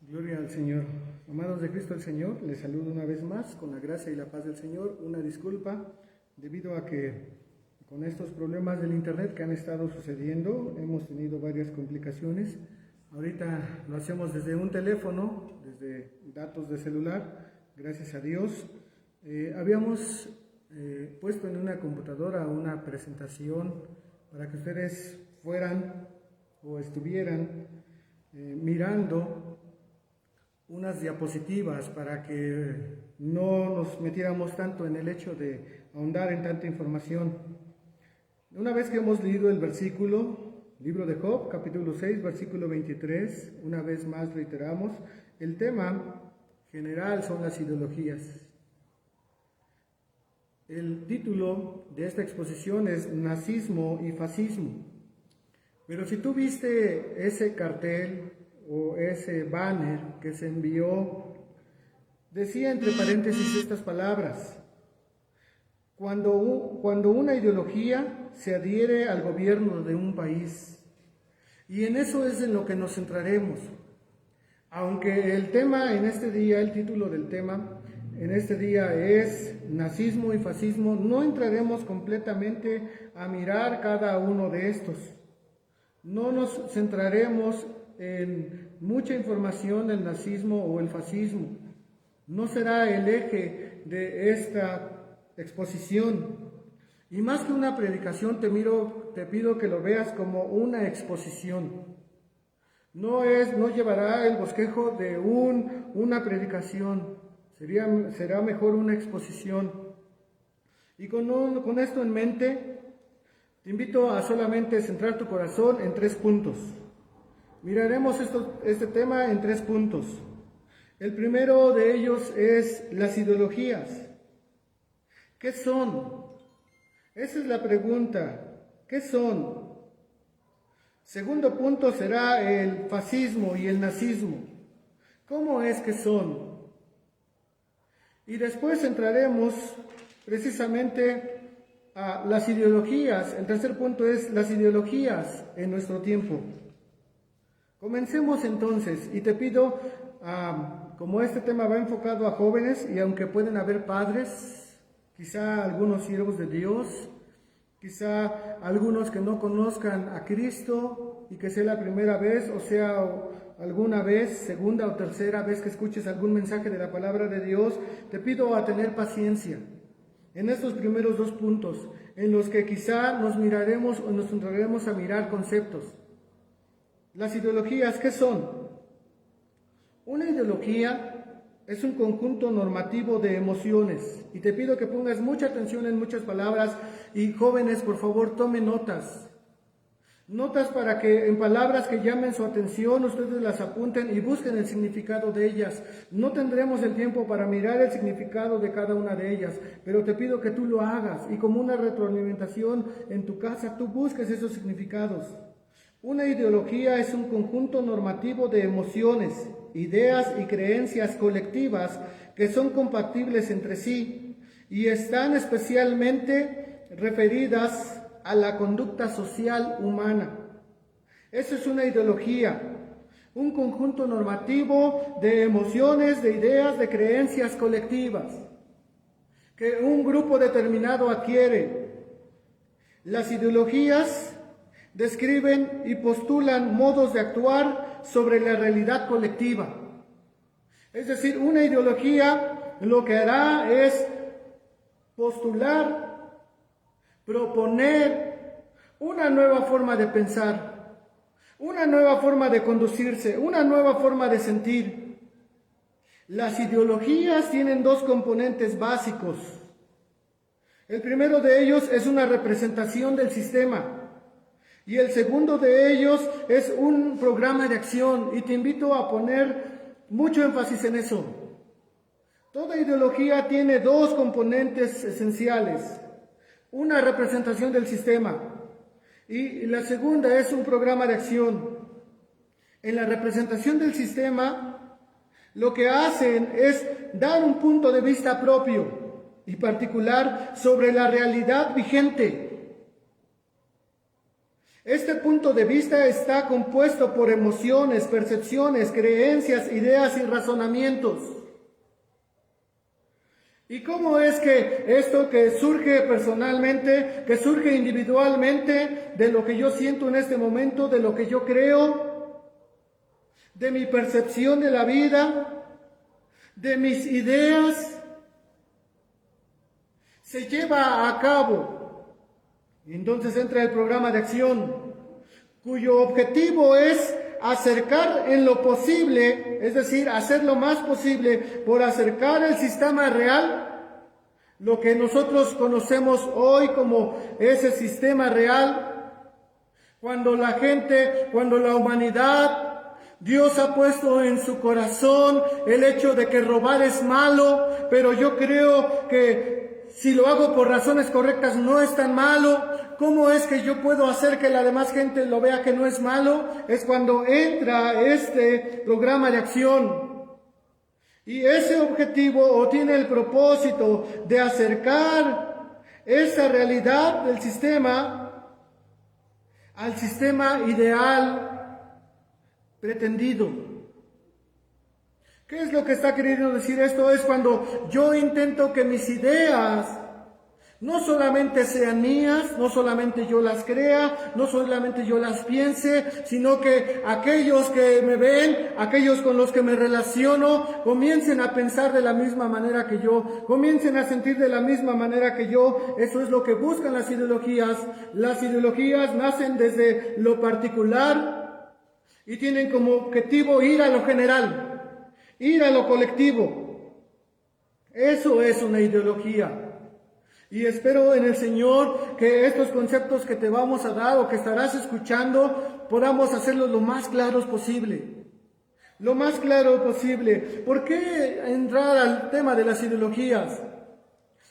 Gloria al Señor. Amados de Cristo el Señor, les saludo una vez más con la gracia y la paz del Señor. Una disculpa debido a que con estos problemas del internet que han estado sucediendo hemos tenido varias complicaciones. Ahorita lo hacemos desde un teléfono, desde datos de celular, gracias a Dios. Habíamos puesto en una computadora una presentación para que ustedes fueran o estuvieran mirando unas diapositivas para que no nos metiéramos tanto en el hecho de ahondar en tanta información. Una vez que hemos leído el versículo, libro de Job, capítulo 6, versículo 23, una vez más reiteramos, el tema general son las ideologías. El título de esta exposición es Nazismo y Fascismo. Pero si tú viste ese cartel o ese banner que se envió, decía entre paréntesis estas palabras: cuando una ideología se adhiere al gobierno de un país. Y en eso es en lo que nos centraremos. Aunque el tema en este día, el título del tema en este día es nazismo y fascismo, no entraremos completamente a mirar cada uno de estos. No nos centraremos en mucha información del nazismo o el fascismo. No será el eje de esta exposición. Y más que una predicación, te pido que lo veas como una exposición. No llevará el bosquejo de una predicación. Será mejor una exposición. Y con esto en mente, te invito a solamente centrar tu corazón en 3 puntos. Miraremos este tema en 3 puntos. El primero de ellos es las ideologías. ¿Qué son? Esa es la pregunta. ¿Qué son? Segundo punto será el fascismo y el nazismo. ¿Cómo es que son? Y después entraremos precisamente a las ideologías. El tercer punto es las ideologías en nuestro tiempo. Comencemos entonces, y te pido, como este tema va enfocado a jóvenes, y aunque pueden haber padres, quizá algunos siervos de Dios, quizá algunos que no conozcan a Cristo y que sea la primera vez, o sea, alguna vez, segunda o tercera vez que escuches algún mensaje de la palabra de Dios, te pido a tener paciencia en estos primeros 2 puntos, en los que quizá nos miraremos o nos centraremos a mirar conceptos. Las ideologías, ¿qué son? Una ideología es un conjunto normativo de emociones. Y te pido que pongas mucha atención en muchas palabras. Y jóvenes, por favor, tomen notas. Notas para que en palabras que llamen su atención, ustedes las apunten y busquen el significado de ellas. No tendremos el tiempo para mirar el significado de cada una de ellas, pero te pido que tú lo hagas. Y como una retroalimentación en tu casa, tú busques esos significados. Una ideología es un conjunto normativo de emociones, ideas y creencias colectivas que son compatibles entre sí y están especialmente referidas a la conducta social humana. Eso es una ideología, un conjunto normativo de emociones, de ideas, de creencias colectivas que un grupo determinado adquiere. Las ideologías describen y postulan modos de actuar sobre la realidad colectiva. Es decir, una ideología lo que hará es postular, proponer una nueva forma de pensar, una nueva forma de conducirse, una nueva forma de sentir. Las ideologías tienen 2 componentes básicos. El primero de ellos es una representación del sistema. Y el segundo de ellos es un programa de acción, y te invito a poner mucho énfasis en eso. Toda ideología tiene 2 componentes esenciales: una representación del sistema y la segunda es un programa de acción. En la representación del sistema, lo que hacen es dar un punto de vista propio y particular sobre la realidad vigente. Este punto de vista está compuesto por emociones, percepciones, creencias, ideas y razonamientos. ¿Y cómo es que esto que surge personalmente, que surge individualmente, de lo que yo siento en este momento, de lo que yo creo, de mi percepción de la vida, de mis ideas, se lleva a cabo? Y entonces entra el programa de acción, cuyo objetivo es acercar en lo posible, es decir, hacer lo más posible por acercar el sistema real, lo que nosotros conocemos hoy como ese sistema real, cuando la gente, cuando la humanidad, Dios ha puesto en su corazón el hecho de que robar es malo, pero yo creo que si lo hago por razones correctas no es tan malo. ¿Cómo es que yo puedo hacer que la demás gente lo vea que no es malo? Es cuando entra este programa de acción. Y ese objetivo o tiene el propósito de acercar esa realidad del sistema al sistema ideal pretendido. ¿Qué es lo que está queriendo decir esto? Es cuando yo intento que mis ideas no solamente sean mías, no solamente yo las crea, no solamente yo las piense, sino que aquellos que me ven, aquellos con los que me relaciono, comiencen a pensar de la misma manera que yo, comiencen a sentir de la misma manera que yo. Eso es lo que buscan las ideologías. Las ideologías nacen desde lo particular y tienen como objetivo ir a lo general, ir a lo colectivo. Eso es una ideología. Y espero en el Señor que estos conceptos que te vamos a dar o que estarás escuchando, podamos hacerlos lo más claros posible. Lo más claro posible. ¿Por qué entrar al tema de las ideologías?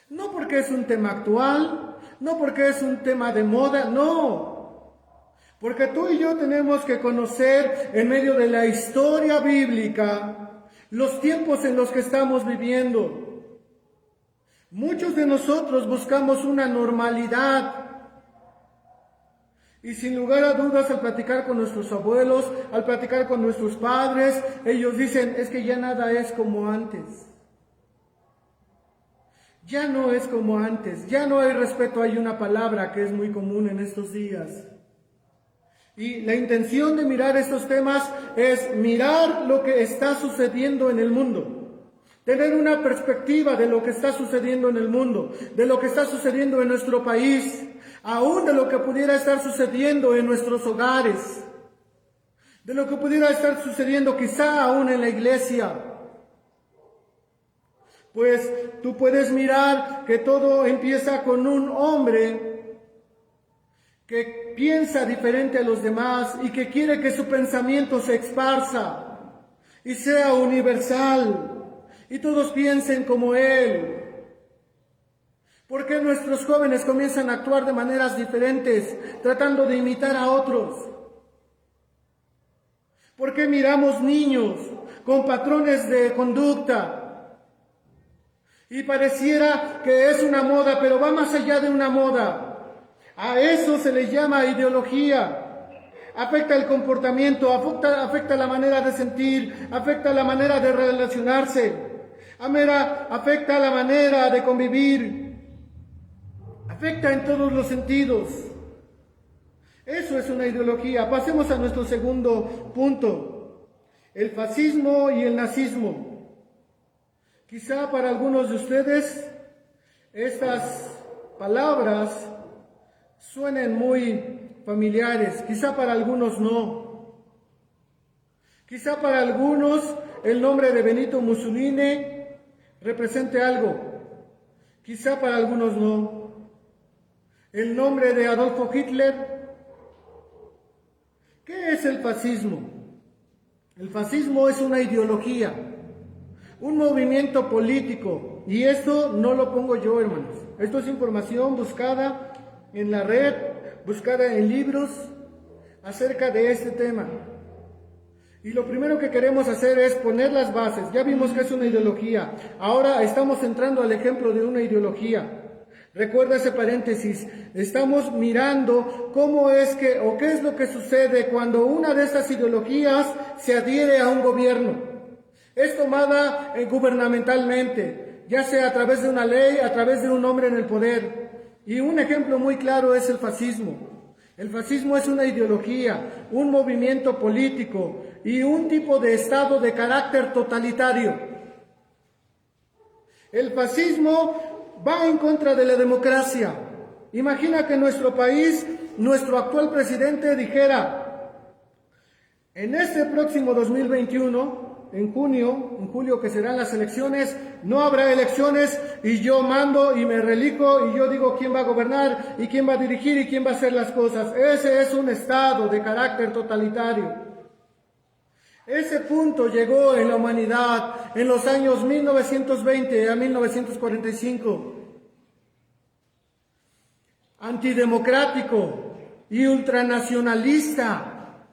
No porque es un tema actual, no porque es un tema de moda, no. Porque tú y yo tenemos que conocer en medio de la historia bíblica los tiempos en los que estamos viviendo. Muchos de nosotros buscamos una normalidad y sin lugar a dudas al platicar con nuestros abuelos, al platicar con nuestros padres, ellos dicen, es que ya nada es como antes. Ya no es como antes, ya no hay respeto, hay una palabra que es muy común en estos días. Y la intención de mirar estos temas es mirar lo que está sucediendo en el mundo. Tener una perspectiva de lo que está sucediendo en el mundo, de lo que está sucediendo en nuestro país, aún de lo que pudiera estar sucediendo en nuestros hogares, de lo que pudiera estar sucediendo quizá aún en la iglesia. Pues tú puedes mirar que todo empieza con un hombre que piensa diferente a los demás y que quiere que su pensamiento se esparza y sea universal. Y todos piensen como él. ¿Por qué nuestros jóvenes comienzan a actuar de maneras diferentes, tratando de imitar a otros? ¿Por qué miramos niños con patrones de conducta? Y pareciera que es una moda, pero va más allá de una moda. A eso se le llama ideología. Afecta el comportamiento, afecta la manera de sentir, afecta la manera de relacionarse. Afecta la manera de convivir, afecta en todos los sentidos. Eso es una ideología. Pasemos a nuestro segundo punto, el fascismo y el nazismo. Quizá para algunos de ustedes estas palabras suenen muy familiares, quizá para algunos no. Quizá para algunos el nombre de Benito Mussolini represente algo, quizá para algunos no. El nombre de Adolfo Hitler. ¿Qué es el fascismo? El fascismo es una ideología, un movimiento político, y esto no lo pongo yo, hermanos. Esto es información buscada en la red, buscada en libros acerca de este tema. Y lo primero que queremos hacer es poner las bases. Ya vimos que es una ideología. Ahora estamos entrando al ejemplo de una ideología. Recuerda ese paréntesis. Estamos mirando cómo es que, o qué es lo que sucede cuando una de estas ideologías se adhiere a un gobierno. Es tomada gubernamentalmente, ya sea a través de una ley, a través de un hombre en el poder. Y un ejemplo muy claro es el fascismo. El fascismo es una ideología, un movimiento político y un tipo de estado de carácter totalitario. El fascismo va en contra de la democracia. Imagina que en nuestro país, nuestro actual presidente dijera: en este próximo 2021, en julio que serán las elecciones, no habrá elecciones y yo mando y me relijo y yo digo quién va a gobernar y quién va a dirigir y quién va a hacer las cosas. Ese es un estado de carácter totalitario. Ese punto llegó en la humanidad en los años 1920 a 1945. Antidemocrático y ultranacionalista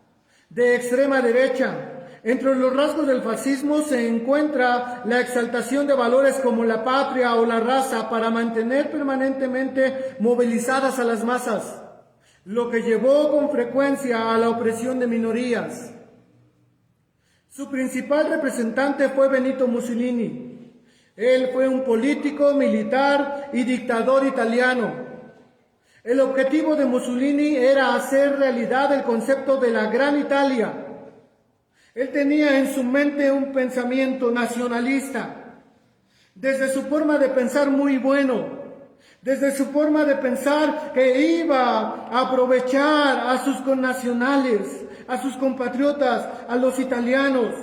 de extrema derecha. Entre los rasgos del fascismo se encuentra la exaltación de valores como la patria o la raza para mantener permanentemente movilizadas a las masas, lo que llevó con frecuencia a la opresión de minorías. Su principal representante fue Benito Mussolini. Él fue un político, militar y dictador italiano. El objetivo de Mussolini era hacer realidad el concepto de la Gran Italia. Él tenía en su mente un pensamiento nacionalista, desde su forma de pensar muy bueno, desde su forma de pensar que iba a aprovechar a sus connacionales, a sus compatriotas, a los italianos.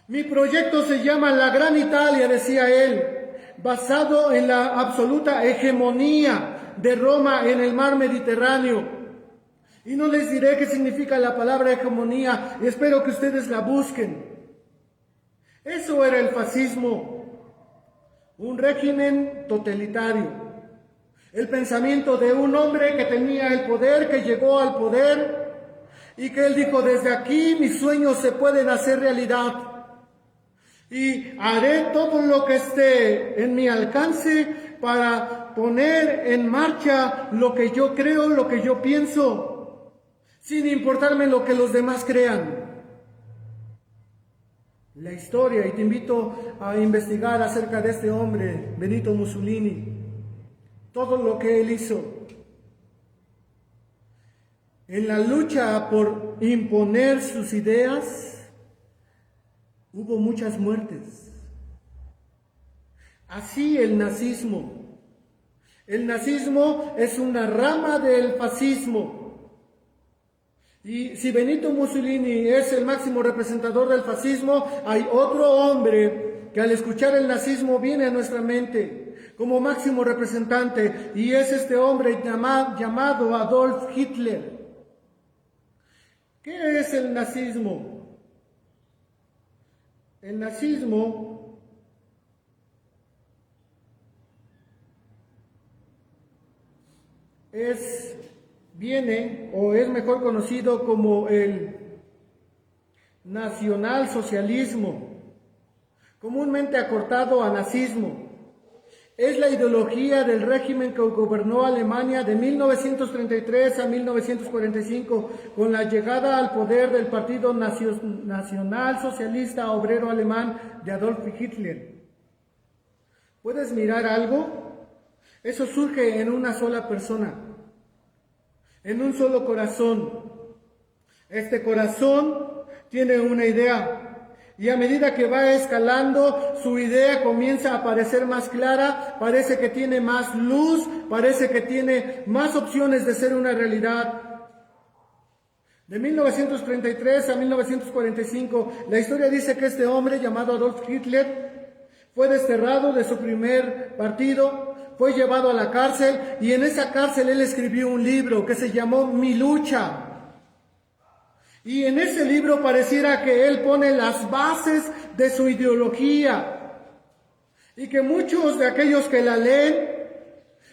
Mi proyecto se llama La Gran Italia, decía él, basado en la absoluta hegemonía de Roma en el mar Mediterráneo. Y no les diré qué significa la palabra hegemonía, y espero que ustedes la busquen. Eso era el fascismo, un régimen totalitario. El pensamiento de un hombre que tenía el poder, que llegó al poder, y que él dijo: desde aquí mis sueños se pueden hacer realidad. Y haré todo lo que esté en mi alcance para poner en marcha lo que yo creo, lo que yo pienso, sin importarme lo que los demás crean. La historia, y te invito a investigar acerca de este hombre, Benito Mussolini, todo lo que él hizo. En la lucha por imponer sus ideas, hubo muchas muertes. Así el nazismo. El nazismo es una rama del fascismo. Y si Benito Mussolini es el máximo representador del fascismo, hay otro hombre que al escuchar el nazismo viene a nuestra mente como máximo representante, y es este hombre llamado Adolf Hitler. ¿Qué es el nazismo? El nazismo viene o es mejor conocido como el nacionalsocialismo, comúnmente acortado a nazismo. Es la ideología del régimen que gobernó Alemania de 1933 a 1945 con la llegada al poder del Partido Nacional Socialista Obrero Alemán de Adolf Hitler. ¿Puedes mirar algo? Eso surge en una sola persona, en un solo corazón. Este corazón tiene una idea. Y a medida que va escalando, su idea comienza a parecer más clara, parece que tiene más luz, parece que tiene más opciones de ser una realidad. De 1933 a 1945, la historia dice que este hombre llamado Adolf Hitler fue desterrado de su primer partido, fue llevado a la cárcel, y en esa cárcel él escribió un libro que se llamó Mi Lucha. Y en ese libro pareciera que él pone las bases de su ideología, y que muchos de aquellos que la leen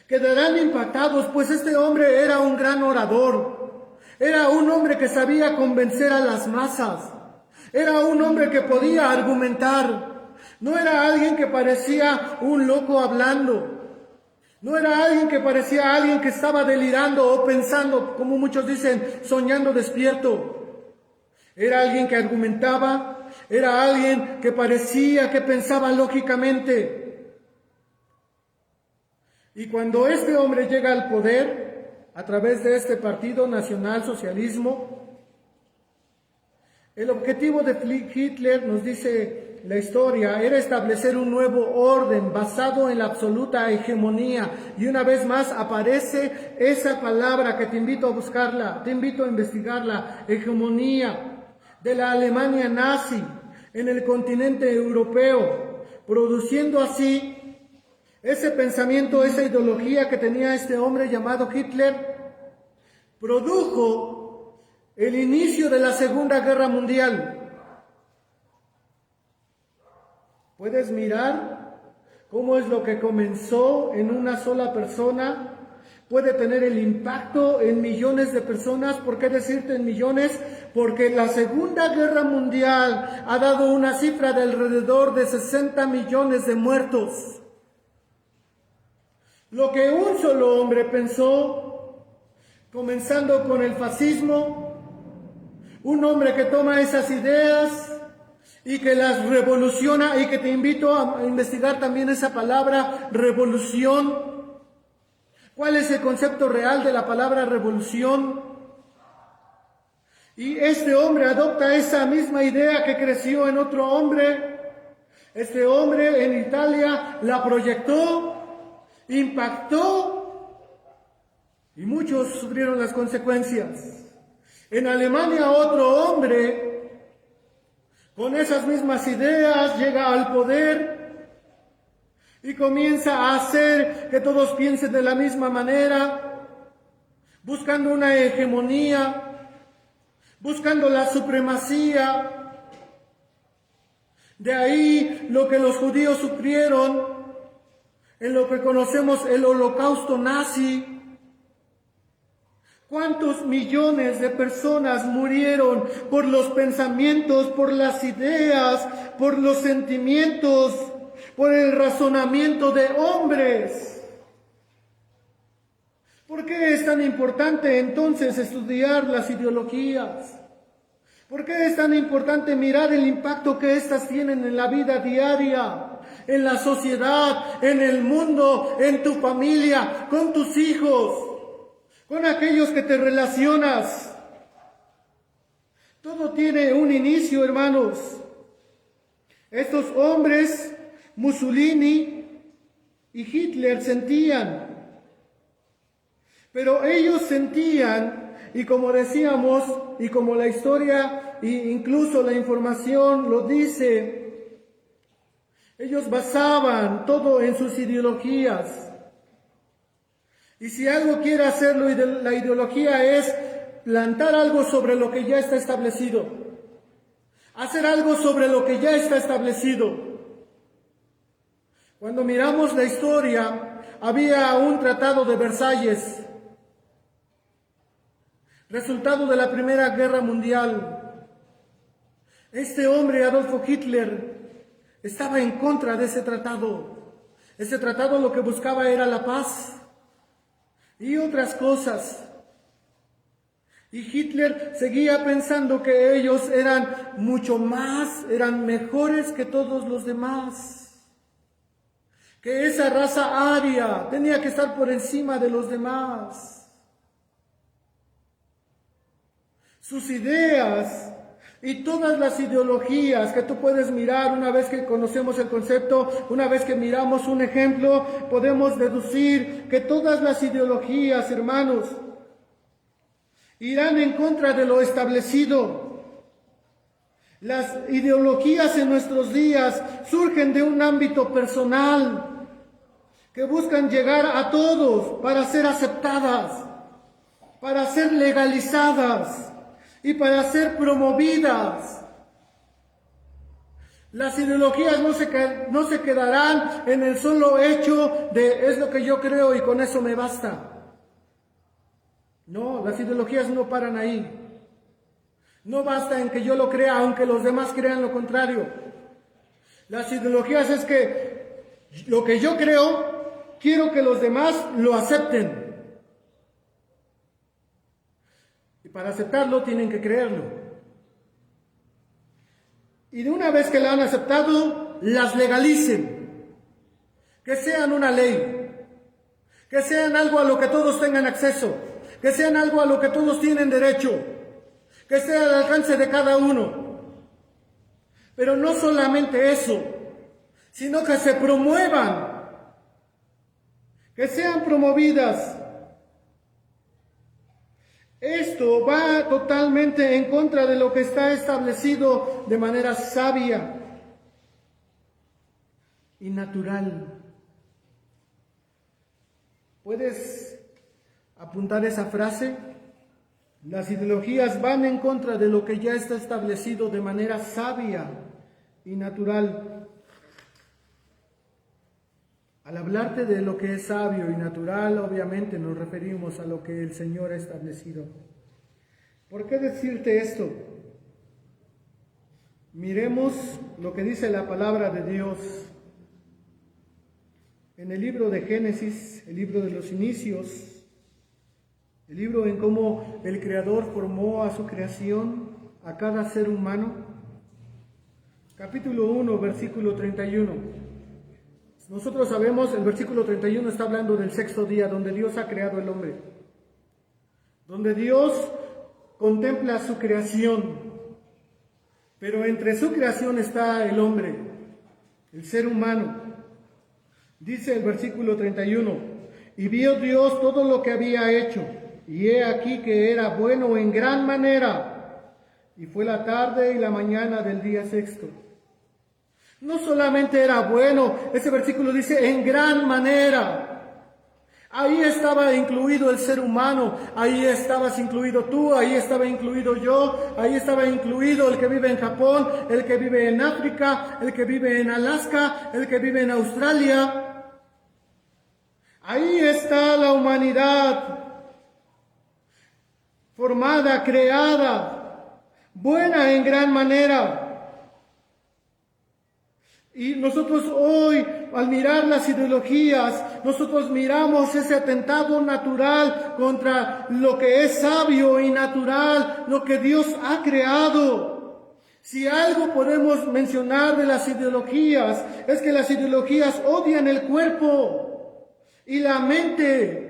quedarán impactados, pues este hombre era un gran orador, era un hombre que sabía convencer a las masas, era un hombre que podía argumentar, no era alguien que parecía un loco hablando. No era alguien que parecía alguien que estaba delirando o pensando, como muchos dicen, soñando despierto. Era alguien que argumentaba, era alguien que parecía que pensaba lógicamente. Y cuando este hombre llega al poder, a través de este partido nacional socialismo, el objetivo de Hitler, nos dice la historia, era establecer un nuevo orden basado en la absoluta hegemonía. Y una vez más aparece esa palabra que te invito a buscarla, te invito a investigarla, hegemonía de la Alemania nazi en el continente europeo, produciendo así ese pensamiento, esa ideología que tenía este hombre llamado Hitler, produjo el inicio de la Segunda Guerra Mundial. Puedes mirar cómo es lo que comenzó en una sola persona, puede tener el impacto en millones de personas. ¿Por qué decirte en millones? Porque la Segunda Guerra Mundial ha dado una cifra de alrededor de 60 millones de muertos. Lo que un solo hombre pensó, comenzando con el fascismo, un hombre que toma esas ideas y que las revoluciona, y que te invito a investigar también esa palabra, revolución. ¿Cuál es el concepto real de la palabra revolución? Y este hombre adopta esa misma idea que creció en otro hombre. Este hombre en Italia la proyectó, impactó, y muchos sufrieron las consecuencias. En Alemania otro hombre con esas mismas ideas llega al poder y comienza a hacer que todos piensen de la misma manera, buscando una hegemonía, buscando la supremacía. De ahí lo que los judíos sufrieron en lo que conocemos el Holocausto nazi. ¿Cuántos millones de personas murieron por los pensamientos, por las ideas, por los sentimientos, por el razonamiento de hombres? ¿Por qué es tan importante entonces estudiar las ideologías? ¿Por qué es tan importante mirar el impacto que éstas tienen en la vida diaria, en la sociedad, en el mundo, en tu familia, con tus hijos, con aquellos que te relacionas? Todo tiene un inicio, hermanos. Estos hombres, Mussolini y Hitler, sentían. Pero ellos sentían, y como decíamos, y como la historia e incluso la información lo dice, ellos basaban todo en sus ideologías. Y si algo quiere hacerlo, la ideología es plantar algo sobre lo que ya está establecido. Hacer algo sobre lo que ya está establecido. Cuando miramos la historia, había un tratado de Versalles, resultado de la Primera Guerra Mundial. Este hombre, Adolfo Hitler, estaba en contra de ese tratado. Ese tratado lo que buscaba era la paz y otras cosas. Y Hitler seguía pensando que ellos eran mucho más, eran mejores que todos los demás. Que esa raza aria tenía que estar por encima de los demás. Sus ideas y todas las ideologías que tú puedes mirar, una vez que conocemos el concepto, una vez que miramos un ejemplo, podemos deducir que todas las ideologías, hermanos, irán en contra de lo establecido. Las ideologías en nuestros días surgen de un ámbito personal, que buscan llegar a todos para ser aceptadas, para ser legalizadas y para ser promovidas. Las ideologías no se quedarán en el solo hecho de es lo que yo creo y con eso me basta. No, las ideologías no paran ahí. No basta en que yo lo crea, aunque los demás crean lo contrario. Las ideologías es que lo que yo creo quiero que los demás lo acepten. Y para aceptarlo tienen que creerlo. Y de una vez que la han aceptado, las legalicen. Que sean una ley. Que sean algo a lo que todos tengan acceso. Que sean algo a lo que todos tienen derecho. Que sea al alcance de cada uno. Pero no solamente eso, sino que se promuevan, que sean promovidas. Esto va totalmente en contra de lo que está establecido de manera sabia y natural. ¿Puedes apuntar esa frase? Las ideologías van en contra de lo que ya está establecido de manera sabia y natural. Al hablarte de lo que es sabio y natural, obviamente nos referimos a lo que el Señor ha establecido. ¿Por qué decirte esto? Miremos lo que dice la palabra de Dios en el libro de Génesis, el libro de los inicios. El libro en cómo el Creador formó a su creación, a cada ser humano. Capítulo 1, versículo 31. Nosotros sabemos, el versículo 31 está hablando del sexto día, donde Dios ha creado el hombre. Donde Dios contempla su creación. Pero entre su creación está el hombre, el ser humano. Dice el versículo 31, y vio Dios todo lo que había hecho. Y he aquí que era bueno en gran manera, y fue la tarde y la mañana del día sexto. No solamente era bueno, ese versículo dice en gran manera. Ahí estaba incluido el ser humano, ahí estabas incluido tú, ahí estaba incluido yo, ahí estaba incluido el que vive en Japón, el que vive en África, el que vive en Alaska, el que vive en Australia. Ahí está la humanidad. Formada, creada, buena en gran manera. Y nosotros hoy, al mirar las ideologías, nosotros miramos ese atentado natural contra lo que es sabio y natural, lo que Dios ha creado. Si algo podemos mencionar de las ideologías, es que las ideologías odian el cuerpo y la mente.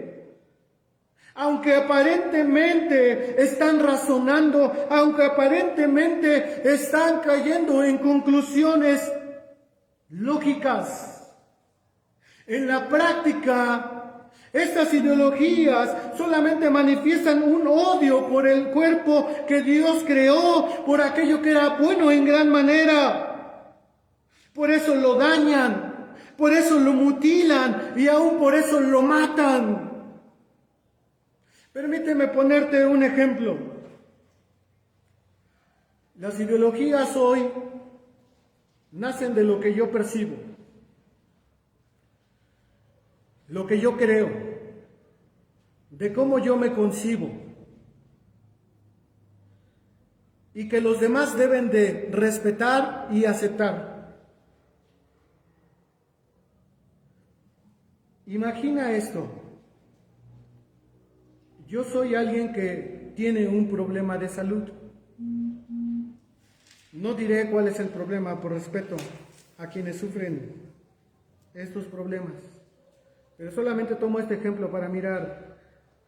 Aunque aparentemente están razonando, aunque aparentemente están cayendo en conclusiones lógicas, en la práctica, estas ideologías solamente manifiestan un odio por el cuerpo que Dios creó, por aquello que era bueno en gran manera. Por eso lo dañan, por eso lo mutilan y aún por eso lo matan. Permíteme ponerte un ejemplo. Las ideologías hoy nacen de lo que yo percibo, lo que yo creo, de cómo yo me concibo, y que los demás deben de respetar y aceptar. Imagina esto. Yo soy alguien que tiene un problema de salud. No diré cuál es el problema por respeto a quienes sufren estos problemas, pero solamente tomo este ejemplo para mirar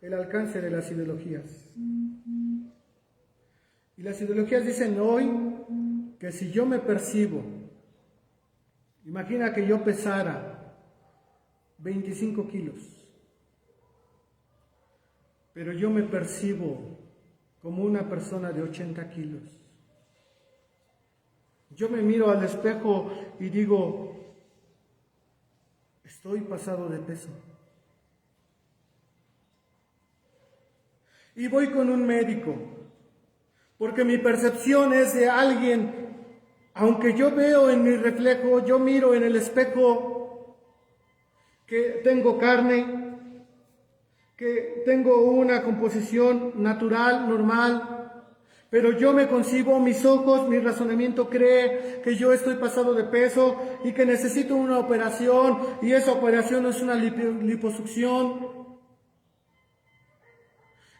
el alcance de las ideologías. Y las ideologías dicen hoy que si yo me percibo, imagina que yo pesara 25 kilos, pero yo me percibo como una persona de 80 kilos. Yo me miro al espejo y digo, estoy pasado de peso. Y voy con un médico, porque mi percepción es de alguien, aunque yo veo en mi reflejo, yo miro en el espejo que tengo carne, que tengo una composición natural, normal, Pero yo me concibo, mis ojos, mi razonamiento cree que yo estoy pasado de peso y que necesito una operación, y esa operación es una liposucción.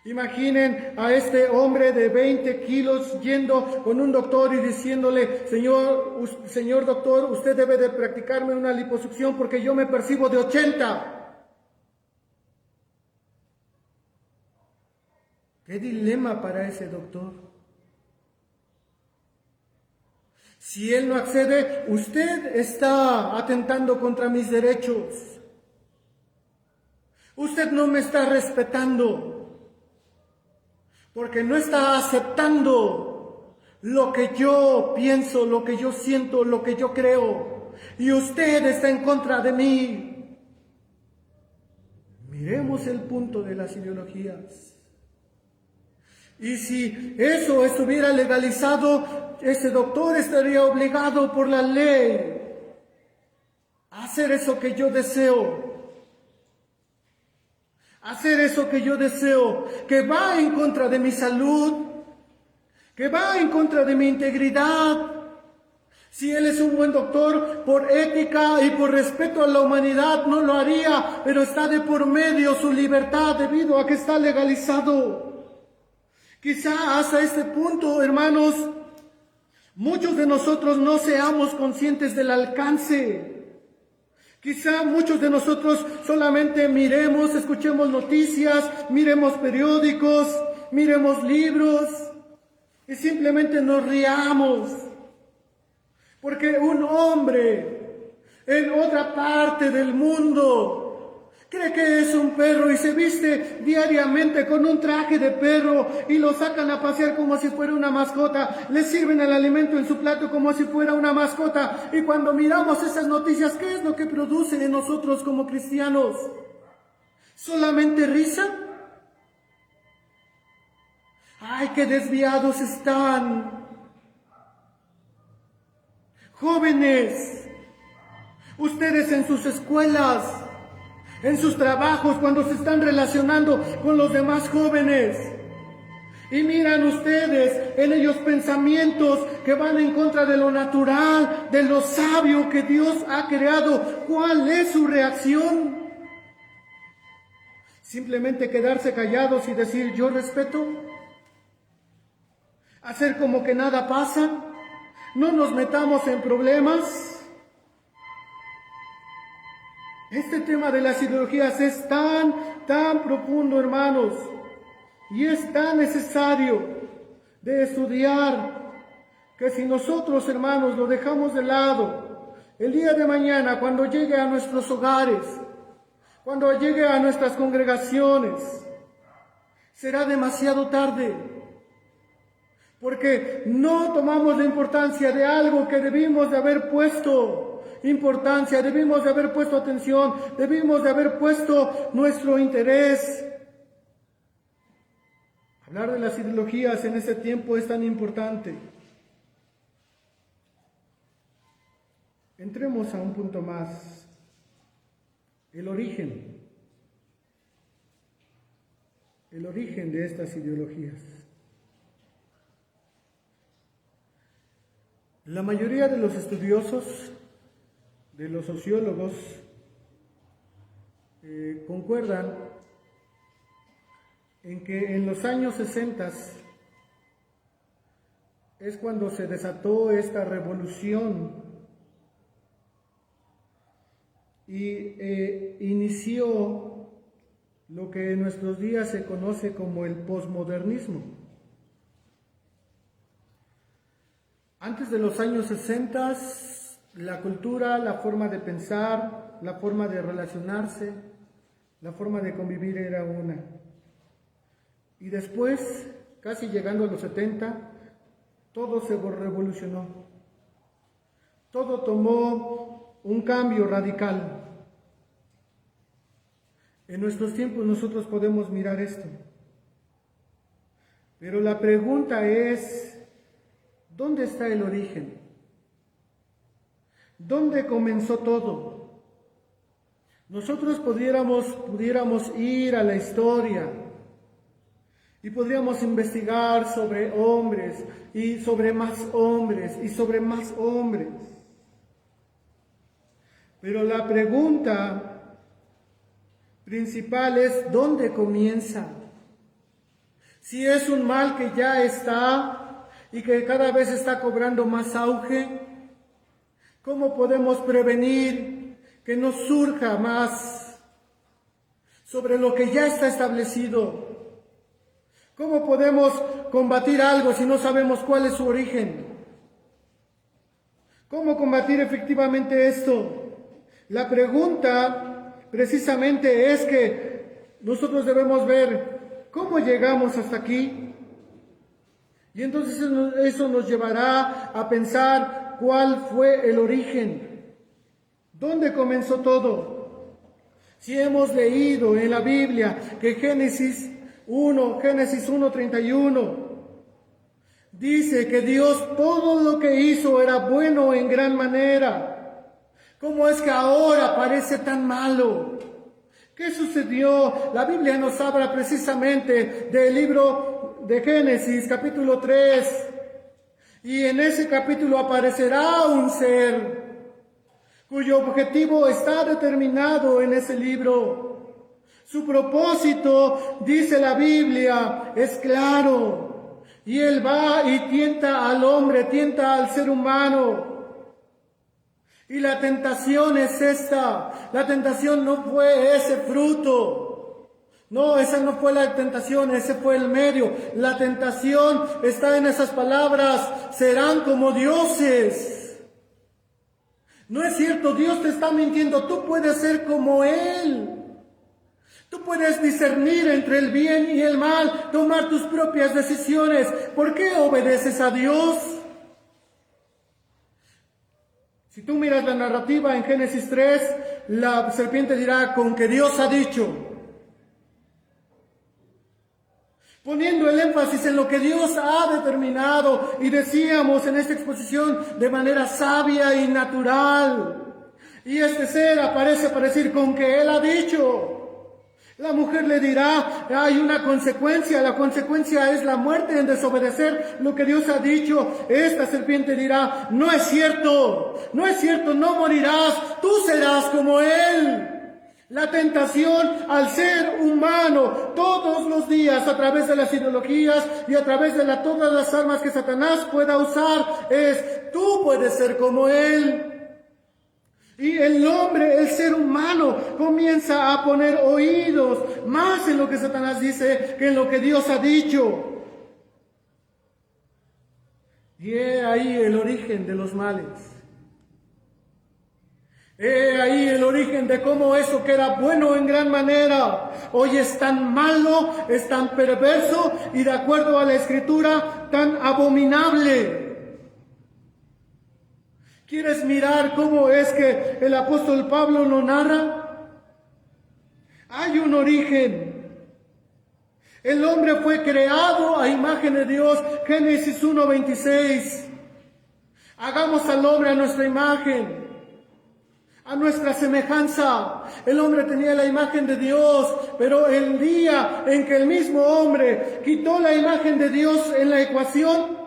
Imaginen a este hombre de 20 kilos yendo con un doctor y diciéndole: señor doctor, usted debe de practicarme una liposucción porque yo me percibo de 80. ¿Qué dilema para ese doctor? Si él no accede, usted está atentando contra mis derechos. Usted no me está respetando, porque no está aceptando lo que yo pienso, lo que yo siento, lo que yo creo. Y usted está en contra de mí. Miremos el punto de las ideologías. Y si eso estuviera legalizado, ese doctor estaría obligado por la ley a hacer eso que yo deseo. Hacer eso que yo deseo, que va en contra de mi salud, que va en contra de mi integridad. Si él es un buen doctor, por ética y por respeto a la humanidad, no lo haría, pero está de por medio su libertad debido a que está legalizado. Quizá hasta este punto, hermanos, muchos de nosotros no seamos conscientes del alcance. Quizá muchos de nosotros solamente miremos, escuchemos noticias, miremos periódicos, miremos libros y simplemente nos riamos. Porque un hombre en otra parte del mundo cree que es un perro y se viste diariamente con un traje de perro y lo sacan a pasear como si fuera una mascota. Le sirven el alimento en su plato como si fuera una mascota. Y cuando miramos esas noticias, ¿qué es lo que produce en nosotros como cristianos? ¿Solamente risa? ¡Ay, qué desviados están! Jóvenes, ustedes en sus escuelas, en sus trabajos, cuando se están relacionando con los demás jóvenes, y miran ustedes en ellos pensamientos que van en contra de lo natural, de lo sabio que Dios ha creado, ¿cuál es su reacción? ¿Simplemente quedarse callados y decir yo respeto? ¿Hacer como que nada pasa? ¿No nos metamos en problemas? Este tema de las ideologías es tan profundo, hermanos, y es tan necesario de estudiar, que si nosotros, hermanos, lo dejamos de lado, el día de mañana, cuando llegue a nuestros hogares, cuando llegue a nuestras congregaciones, será demasiado tarde, porque no tomamos la importancia de algo que debimos de haber puesto importancia, debimos de haber puesto atención, debimos de haber puesto nuestro interés. Hablar de las ideologías en este tiempo es tan importante. Entremos a un punto más. El origen de estas ideologías. La mayoría de los estudiosos, de los sociólogos, concuerdan en que en los años 60 es cuando se desató esta revolución y inició lo que en nuestros días se conoce como el posmodernismo. Antes de los años 60, la cultura, la forma de pensar, la forma de relacionarse, la forma de convivir era una. Y después, casi llegando a los 70, todo se revolucionó. Todo tomó un cambio radical. En nuestros tiempos nosotros podemos mirar esto. Pero la pregunta es, ¿dónde está el origen? ¿Dónde comenzó todo? Nosotros pudiéramos ir a la historia Y podríamos investigar sobre hombres y sobre más hombres y sobre más hombres. Pero la pregunta principal es, ¿dónde comienza? Si es un mal que ya está y que cada vez está cobrando más auge, ¿cómo podemos prevenir que no surja más sobre lo que ya está establecido? ¿Cómo podemos combatir algo si no sabemos cuál es su origen? ¿Cómo combatir efectivamente esto? La pregunta precisamente es que nosotros debemos ver cómo llegamos hasta aquí. Y entonces eso nos llevará a pensar cuál fue el origen. ¿Dónde comenzó todo? Si hemos leído en la Biblia que Génesis 1:31, dice que Dios todo lo que hizo era bueno en gran manera. ¿Cómo es que ahora parece tan malo? ¿Qué sucedió? La Biblia nos habla precisamente del libro de Génesis, capítulo 3. Y en ese capítulo aparecerá un ser cuyo objetivo está determinado en ese libro. Su propósito, dice la Biblia, es claro. Y él va y tienta al hombre, tienta al ser humano. Y la tentación es esta. La tentación no fue ese fruto. No, esa no fue la tentación, ese fue el medio. La tentación está en esas palabras: serán como dioses. No es cierto, Dios te está mintiendo. Tú puedes ser como Él. Tú puedes discernir entre el bien y el mal, tomar tus propias decisiones. ¿Por qué obedeces a Dios? Si tú miras la narrativa en Génesis 3, la serpiente dirá: con que Dios ha dicho. Poniendo el énfasis en lo que Dios ha determinado, y decíamos en esta exposición, de manera sabia y natural. Y este ser aparece para decir: con que Él ha dicho. La mujer le dirá: hay una consecuencia, la consecuencia es la muerte en desobedecer lo que Dios ha dicho. Esta serpiente dirá: no es cierto, no morirás, tú serás como Él. La tentación al ser humano todos los días, a través de las ideologías y a través de todas las armas que Satanás pueda usar, es: tú puedes ser como Él. Y el hombre, el ser humano, comienza a poner oídos más en lo que Satanás dice que en lo que Dios ha dicho. Y he ahí el origen de los males. He ahí el origen de cómo eso que era bueno en gran manera, hoy es tan malo, es tan perverso y, de acuerdo a la Escritura, tan abominable. ¿Quieres mirar cómo es que el apóstol Pablo lo narra? Hay un origen. El hombre fue creado a imagen de Dios. Génesis 1:26. Hagamos al hombre a nuestra imagen, a nuestra semejanza. El hombre tenía la imagen de Dios, pero el día en que el mismo hombre quitó la imagen de Dios en la ecuación,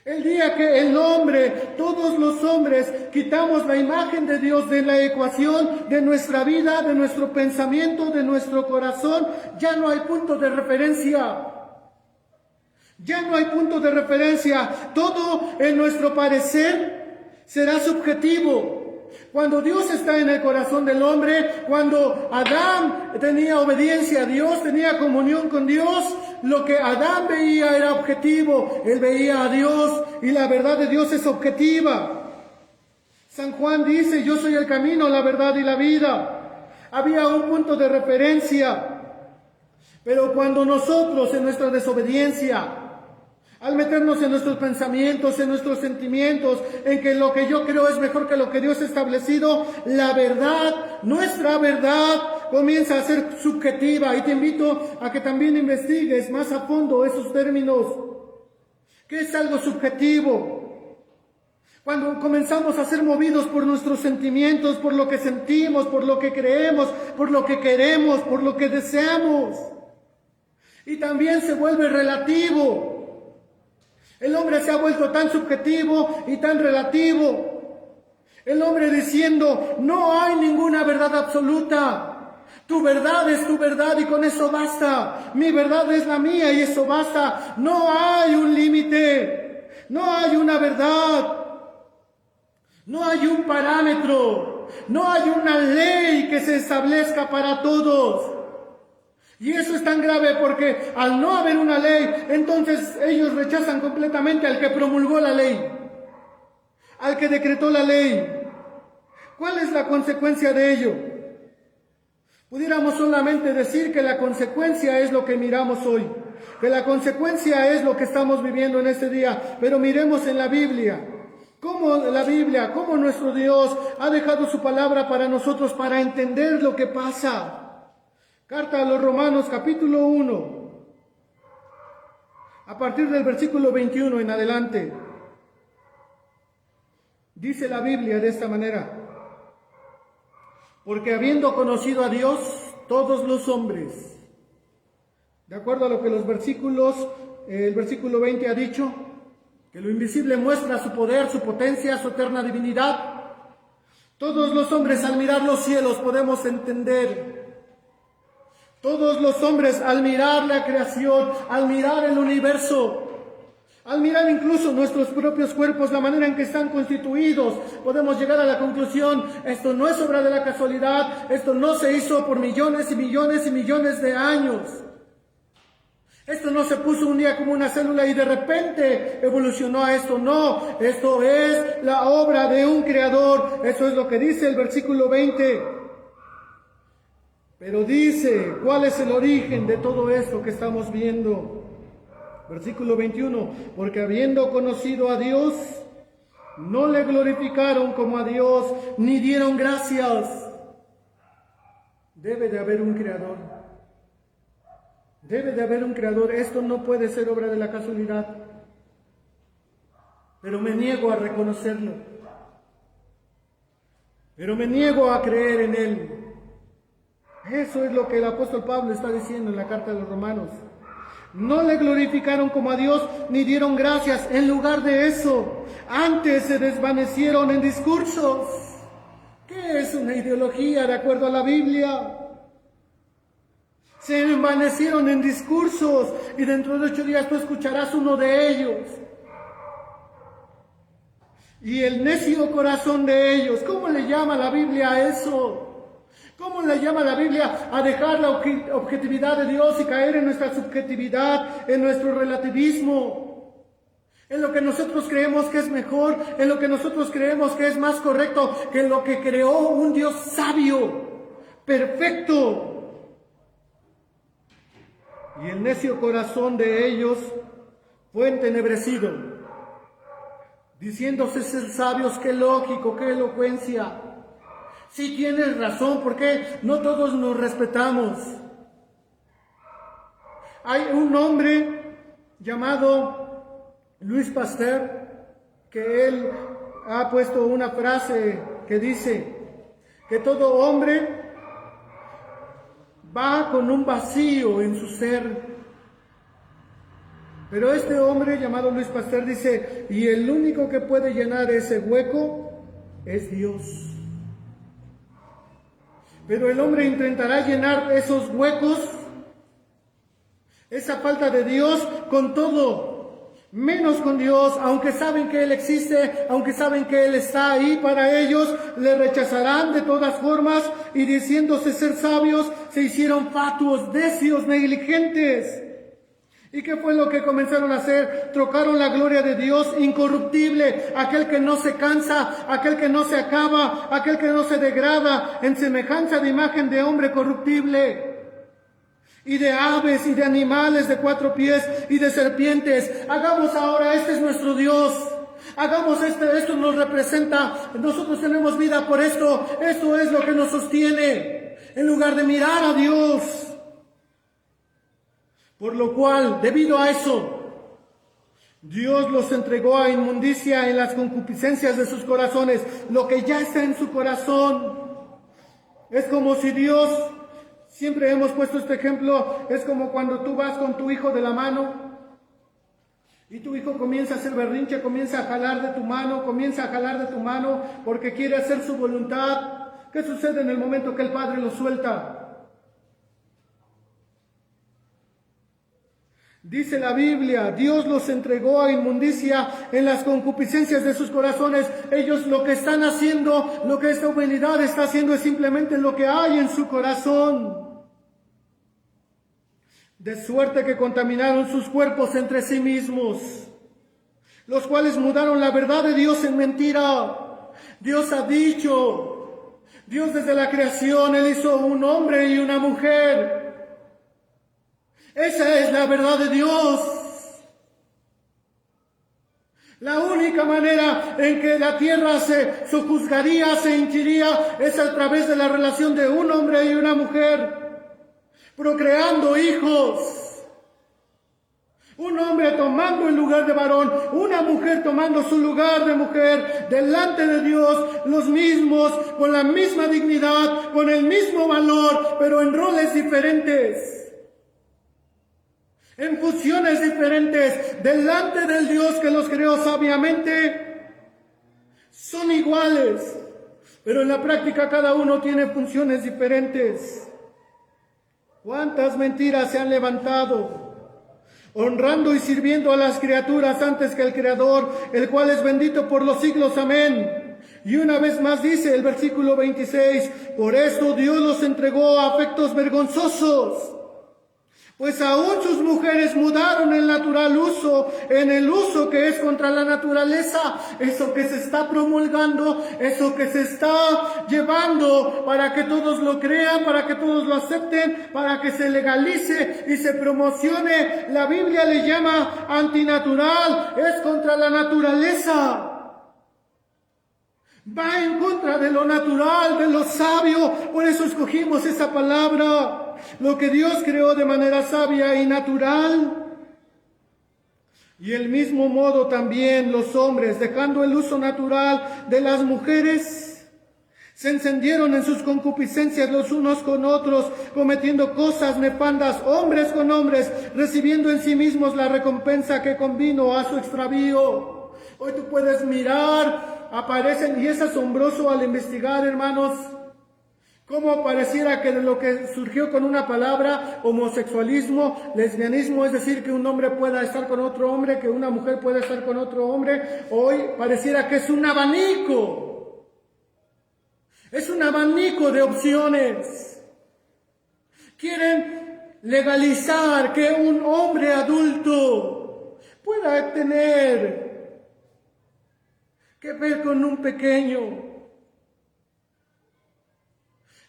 el día que el hombre, todos los hombres, quitamos la imagen de Dios de la ecuación, de nuestra vida, de nuestro pensamiento, de nuestro corazón, ya no hay punto de referencia. Ya no hay punto de referencia. Todo en nuestro parecer será subjetivo. Cuando Dios está en el corazón del hombre, cuando Adán tenía obediencia a Dios, tenía comunión con Dios, lo que Adán veía era objetivo. Él veía a Dios y la verdad de Dios es objetiva. San Juan dice: yo soy el camino, la verdad y la vida. Había un punto de referencia. Pero cuando nosotros, en nuestra desobediencia, al meternos en nuestros pensamientos, en nuestros sentimientos, en que lo que yo creo es mejor que lo que Dios ha establecido, la verdad, nuestra verdad, comienza a ser subjetiva. Y te invito a que también investigues más a fondo esos términos. ¿Qué es algo subjetivo? Cuando comenzamos a ser movidos por nuestros sentimientos, por lo que sentimos, por lo que creemos, por lo que queremos, por lo que deseamos. Y también se vuelve relativo. El hombre se ha vuelto tan subjetivo y tan relativo. El hombre diciendo, no hay ninguna verdad absoluta. Tu verdad es tu verdad y con eso basta. Mi verdad es la mía y eso basta. No hay un límite. No hay una verdad. No hay un parámetro. No hay una ley que se establezca para todos. Y eso es tan grave porque al no haber una ley, entonces ellos rechazan completamente al que promulgó la ley, al que decretó la ley. ¿Cuál es la consecuencia de ello? Pudiéramos solamente decir que la consecuencia es lo que miramos hoy, que la consecuencia es lo que estamos viviendo en este día, pero miremos en la Biblia. Cómo la Biblia, cómo nuestro Dios ha dejado su palabra para nosotros para entender lo que pasa. Carta a los Romanos, capítulo 1, a partir del versículo 21 en adelante. Dice la Biblia de esta manera: porque habiendo conocido a Dios, todos los hombres, de acuerdo a lo que el versículo 20 ha dicho, que lo invisible muestra su poder, su potencia, su eterna divinidad. Todos los hombres al mirar los cielos podemos entender. Todos los hombres al mirar la creación, al mirar el universo, al mirar incluso nuestros propios cuerpos, la manera en que están constituidos, podemos llegar a la conclusión, esto no es obra de la casualidad, esto no se hizo por millones y millones y millones de años. Esto no se puso un día como una célula y de repente evolucionó a esto. No, esto es la obra de un creador. Eso es lo que dice el versículo 20. Pero dice, ¿cuál es el origen de todo esto que estamos viendo? Versículo 21. Porque habiendo conocido a Dios, no le glorificaron como a Dios, ni dieron gracias. Debe de haber un creador. Debe de haber un creador. Esto no puede ser obra de la casualidad. Pero me niego a reconocerlo. Pero me niego a creer en él. Eso es lo que el apóstol Pablo está diciendo en la carta de los Romanos. No le glorificaron como a Dios, ni dieron gracias. En lugar de eso, antes se desvanecieron en discursos. ¿Qué es una ideología de acuerdo a la Biblia? Se envanecieron en discursos y dentro de 8 días tú escucharás uno de ellos. Y el necio corazón de ellos, ¿cómo le llama la Biblia a eso? ¿Cómo le llama la Biblia a dejar la objetividad de Dios y caer en nuestra subjetividad, en nuestro relativismo? En lo que nosotros creemos que es mejor, en lo que nosotros creemos que es más correcto, que en lo que creó un Dios sabio, perfecto. Y el necio corazón de ellos fue entenebrecido, diciéndose ser sabios, qué lógico, qué elocuencia. Sí tienes razón, porque no todos nos respetamos. Hay un hombre llamado Louis Pasteur, que él ha puesto una frase que dice que todo hombre va con un vacío en su ser. Pero este hombre llamado Louis Pasteur dice, y el único que puede llenar ese hueco es Dios. Pero el hombre intentará llenar esos huecos, esa falta de Dios, con todo, menos con Dios. Aunque saben que Él existe, aunque saben que Él está ahí para ellos, le rechazarán de todas formas y diciéndose ser sabios, se hicieron fatuos, necios, negligentes. ¿Y qué fue lo que comenzaron a hacer? Trocaron la gloria de Dios incorruptible, aquel que no se cansa, aquel que no se acaba, aquel que no se degrada, en semejanza de imagen de hombre corruptible, y de aves y de animales de 4 pies y de serpientes. Hagamos ahora, este es nuestro Dios. Hagamos esto nos representa, nosotros tenemos vida por esto es lo que nos sostiene, en lugar de mirar a Dios. Por lo cual, debido a eso, Dios los entregó a inmundicia en las concupiscencias de sus corazones. Lo que ya está en su corazón es como si Dios Siempre hemos puesto este ejemplo, es como cuando tú vas con tu hijo de la mano y tu hijo comienza a hacer berrinche, comienza a jalar de tu mano porque quiere hacer su voluntad. ¿Qué sucede en el momento que el padre lo suelta? Dice la Biblia, Dios los entregó a inmundicia en las concupiscencias de sus corazones. Ellos lo que están haciendo, lo que esta humanidad está haciendo es simplemente lo que hay en su corazón. De suerte que contaminaron sus cuerpos entre sí mismos, los cuales mudaron la verdad de Dios en mentira. Dios ha dicho, Dios desde la creación, Él hizo un hombre y una mujer. Esa es la verdad de Dios. La única manera en que la tierra se sojuzgaría, se hinchiría, es a través de la relación de un hombre y una mujer, procreando hijos. Un hombre tomando el lugar de varón, una mujer tomando su lugar de mujer, delante de Dios, los mismos, con la misma dignidad, con el mismo valor, pero en roles diferentes. En funciones diferentes, delante del Dios que los creó sabiamente, son iguales, pero en la práctica cada uno tiene funciones diferentes. ¿Cuántas mentiras se han levantado, honrando y sirviendo a las criaturas antes que al Creador, el cual es bendito por los siglos? Amén. Y una vez más dice el versículo 26, por esto Dios los entregó a afectos vergonzosos, pues aún sus mujeres mudaron el natural uso en el uso que es contra la naturaleza. Eso que se está promulgando, eso que se está llevando para que todos lo crean, para que todos lo acepten, para que se legalice y se promocione. La Biblia le llama antinatural, es contra la naturaleza. Va en contra de lo natural, de lo sabio. Por eso escogimos esa palabra. Lo que Dios creó de manera sabia y natural. Y el mismo modo también los hombres, dejando el uso natural de las mujeres, se encendieron en sus concupiscencias los unos con otros, cometiendo cosas nefandas, hombres con hombres, recibiendo en sí mismos la recompensa que convino a su extravío. Hoy tú puedes mirar, aparecen, y es asombroso al investigar, hermanos, cómo pareciera que de lo que surgió con una palabra, homosexualismo, lesbianismo, es decir, que un hombre pueda estar con otro hombre, que una mujer pueda estar con otro hombre, hoy pareciera que es un abanico. Es un abanico de opciones. Quieren legalizar que un hombre adulto pueda tener que ver con un pequeño.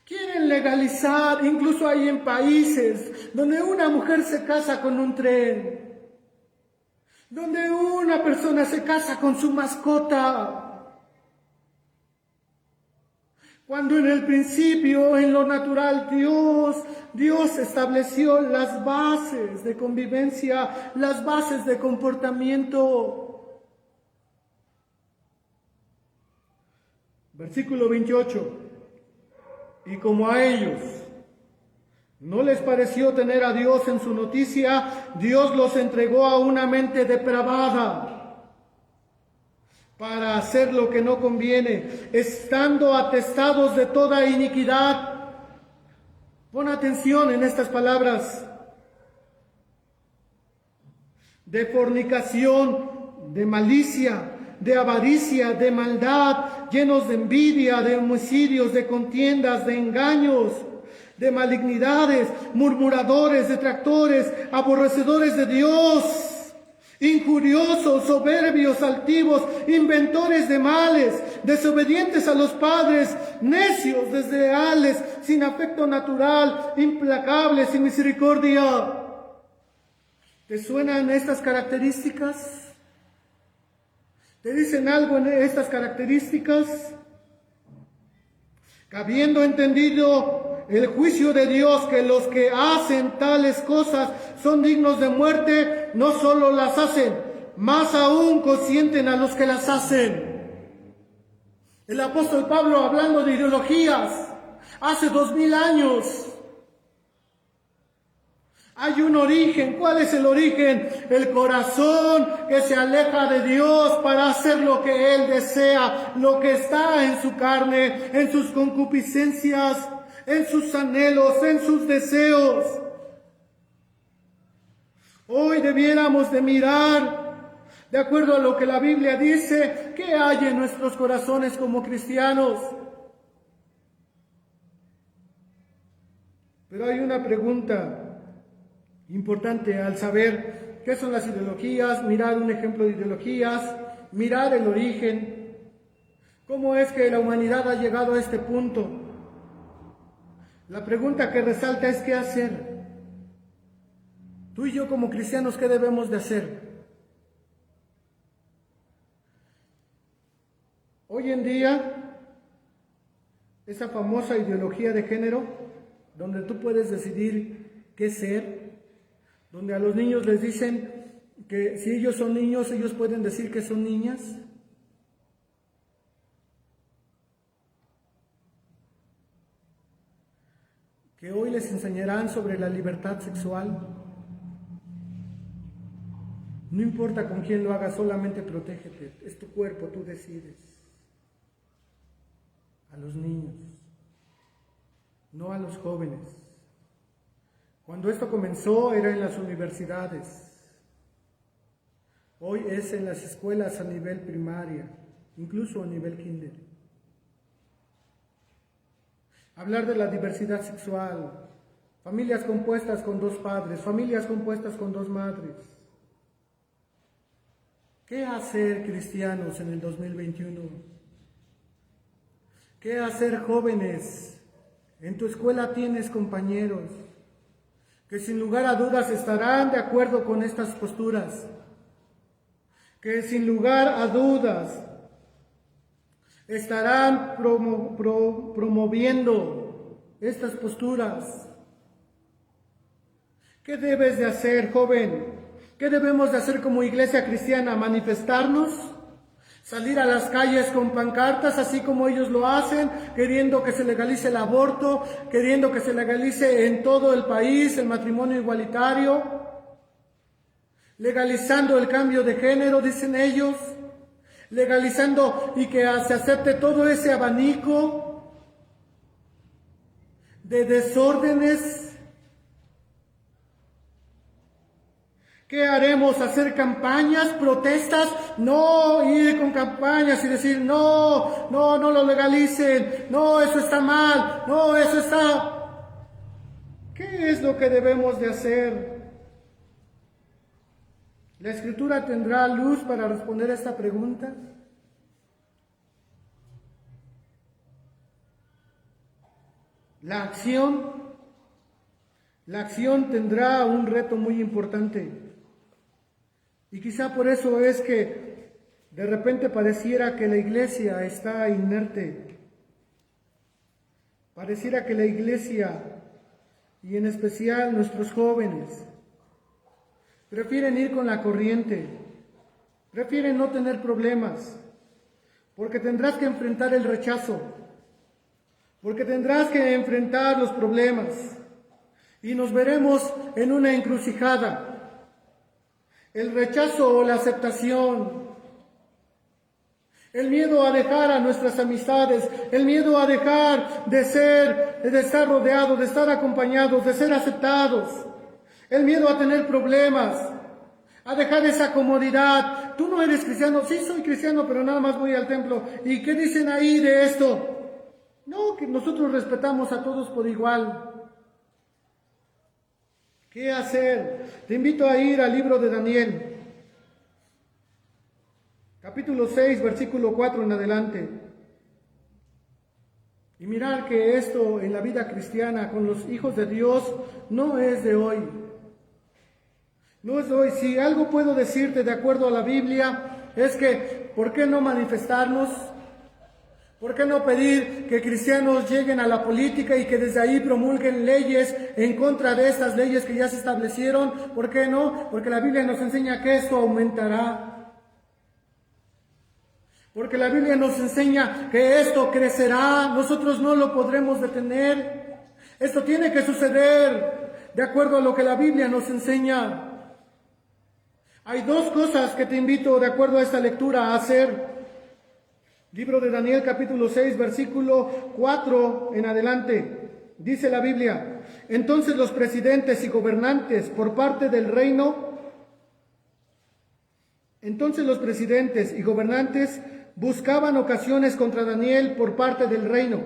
Quieren legalizar, incluso hay en países donde una mujer se casa con un tren, donde una persona se casa con su mascota, cuando en el principio, en lo natural, Dios estableció las bases de convivencia, las bases de comportamiento. Versículo 28. Y como a ellos no les pareció tener a Dios en su noticia, Dios los entregó a una mente depravada para hacer lo que no conviene, estando atestados de toda iniquidad. Pon atención en estas palabras: de fornicación, de malicia, de avaricia, de maldad, llenos de envidia, de homicidios, de contiendas, de engaños, de malignidades, murmuradores, detractores, aborrecedores de Dios, injuriosos, soberbios, altivos, inventores de males, desobedientes a los padres, necios, desleales, sin afecto natural, implacables, sin misericordia. ¿Te suenan estas características? ¿Te dicen algo en estas características? Habiendo entendido el juicio de Dios, que los que hacen tales cosas son dignos de muerte, no solo las hacen, más aún consienten a los que las hacen. El apóstol Pablo, hablando de ideologías, hace 2000 años, Hay un origen. ¿Cuál es el origen? El corazón que se aleja de Dios para hacer lo que Él desea, lo que está en su carne, en sus concupiscencias, en sus anhelos, en sus deseos. Hoy debiéramos de mirar, de acuerdo a lo que la Biblia dice, qué hay en nuestros corazones como cristianos. Pero hay una pregunta importante al saber qué son las ideologías, mirar un ejemplo de ideologías, mirar el origen. ¿Cómo es que la humanidad ha llegado a este punto? La pregunta que resalta es ¿qué hacer? Tú y yo como cristianos, ¿qué debemos de hacer? Hoy en día, esa famosa ideología de género, donde tú puedes decidir qué ser, donde a los niños les dicen que si ellos son niños, ellos pueden decir que son niñas. Que hoy les enseñarán sobre la libertad sexual. No importa con quién lo hagas, solamente protégete. Es tu cuerpo, tú decides. A los niños, no a los jóvenes. Cuando esto comenzó era en las universidades. Hoy es en las escuelas a nivel primaria, incluso a nivel kinder. Hablar de la diversidad sexual, familias compuestas con 2 padres, familias compuestas con 2 madres. ¿Qué hacer, cristianos, en el 2021? ¿Qué hacer, jóvenes? En tu escuela tienes compañeros que sin lugar a dudas estarán de acuerdo con estas posturas, que sin lugar a dudas estarán promoviendo estas posturas. ¿Qué debes de hacer, joven? ¿Qué debemos de hacer como iglesia cristiana? ¿Manifestarnos? ¿Salir a las calles con pancartas, así como ellos lo hacen, queriendo que se legalice el aborto, queriendo que se legalice en todo el país el matrimonio igualitario, legalizando el cambio de género, dicen ellos, legalizando y que se acepte todo ese abanico de desórdenes? ¿Qué haremos? ¿Hacer campañas, protestas? No, ir con campañas y decir, no lo legalicen, no, eso está mal, no, eso está... ¿Qué es lo que debemos de hacer? ¿La Escritura tendrá luz para responder a esta pregunta? La acción tendrá un reto muy importante. Y quizá por eso es que de repente pareciera que la iglesia está inerte. Pareciera que la iglesia, y en especial nuestros jóvenes, prefieren ir con la corriente, prefieren no tener problemas, porque tendrás que enfrentar el rechazo, porque tendrás que enfrentar los problemas, y nos veremos en una encrucijada. El rechazo o la aceptación, el miedo a dejar a nuestras amistades, el miedo a dejar de estar rodeados, de estar acompañados, de ser aceptados, el miedo a tener problemas, a dejar esa comodidad. Tú no eres cristiano. Sí, soy cristiano, pero nada más voy al templo. ¿Y qué dicen ahí de esto? No, que nosotros respetamos a todos por igual. ¿Qué hacer? Te invito a ir al libro de Daniel, capítulo 6, versículo 4 en adelante, y mirar que esto en la vida cristiana con los hijos de Dios no es de hoy. No es de hoy. Si algo puedo decirte de acuerdo a la Biblia es que, ¿por qué no manifestarnos? ¿Por qué no pedir que cristianos lleguen a la política y que desde ahí promulguen leyes en contra de estas leyes que ya se establecieron? ¿Por qué no? Porque la Biblia nos enseña que esto aumentará. Porque la Biblia nos enseña que esto crecerá. Nosotros no lo podremos detener. Esto tiene que suceder. de acuerdo a lo que la Biblia nos enseña. Hay dos cosas que te invito, de acuerdo a esta lectura, a hacer. Libro de Daniel, capítulo 6, versículo 4 en adelante. Dice la Biblia: entonces los presidentes y gobernantes por parte del reino, buscaban ocasiones contra Daniel por parte del reino,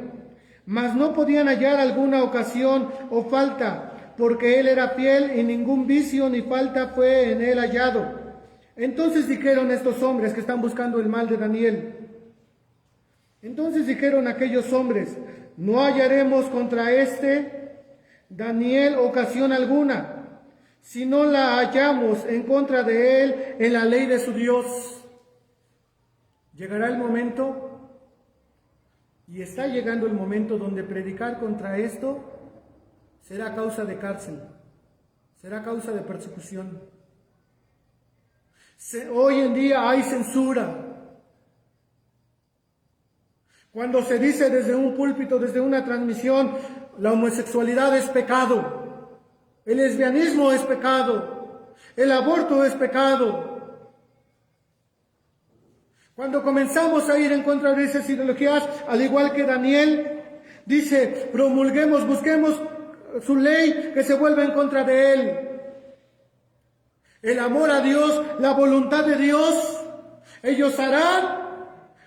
mas no podían hallar alguna ocasión o falta, porque él era fiel y ningún vicio ni falta fue en él hallado. Entonces dijeron estos hombres que están buscando el mal de Daniel, entonces dijeron aquellos hombres: no hallaremos contra Daniel ocasión alguna, si no la hallamos en contra de él en la ley de su Dios. Llegará el momento, y está llegando el momento, donde predicar contra esto será causa de cárcel, será causa de persecución. Hoy en día hay censura. Cuando se dice desde un púlpito, desde una transmisión, la homosexualidad es pecado, el lesbianismo es pecado, el aborto es pecado. Cuando comenzamos a ir en contra de esas ideologías, al igual que Daniel, dice: promulguemos, busquemos su ley que se vuelva en contra de él. El amor a Dios, la voluntad de Dios, ellos harán,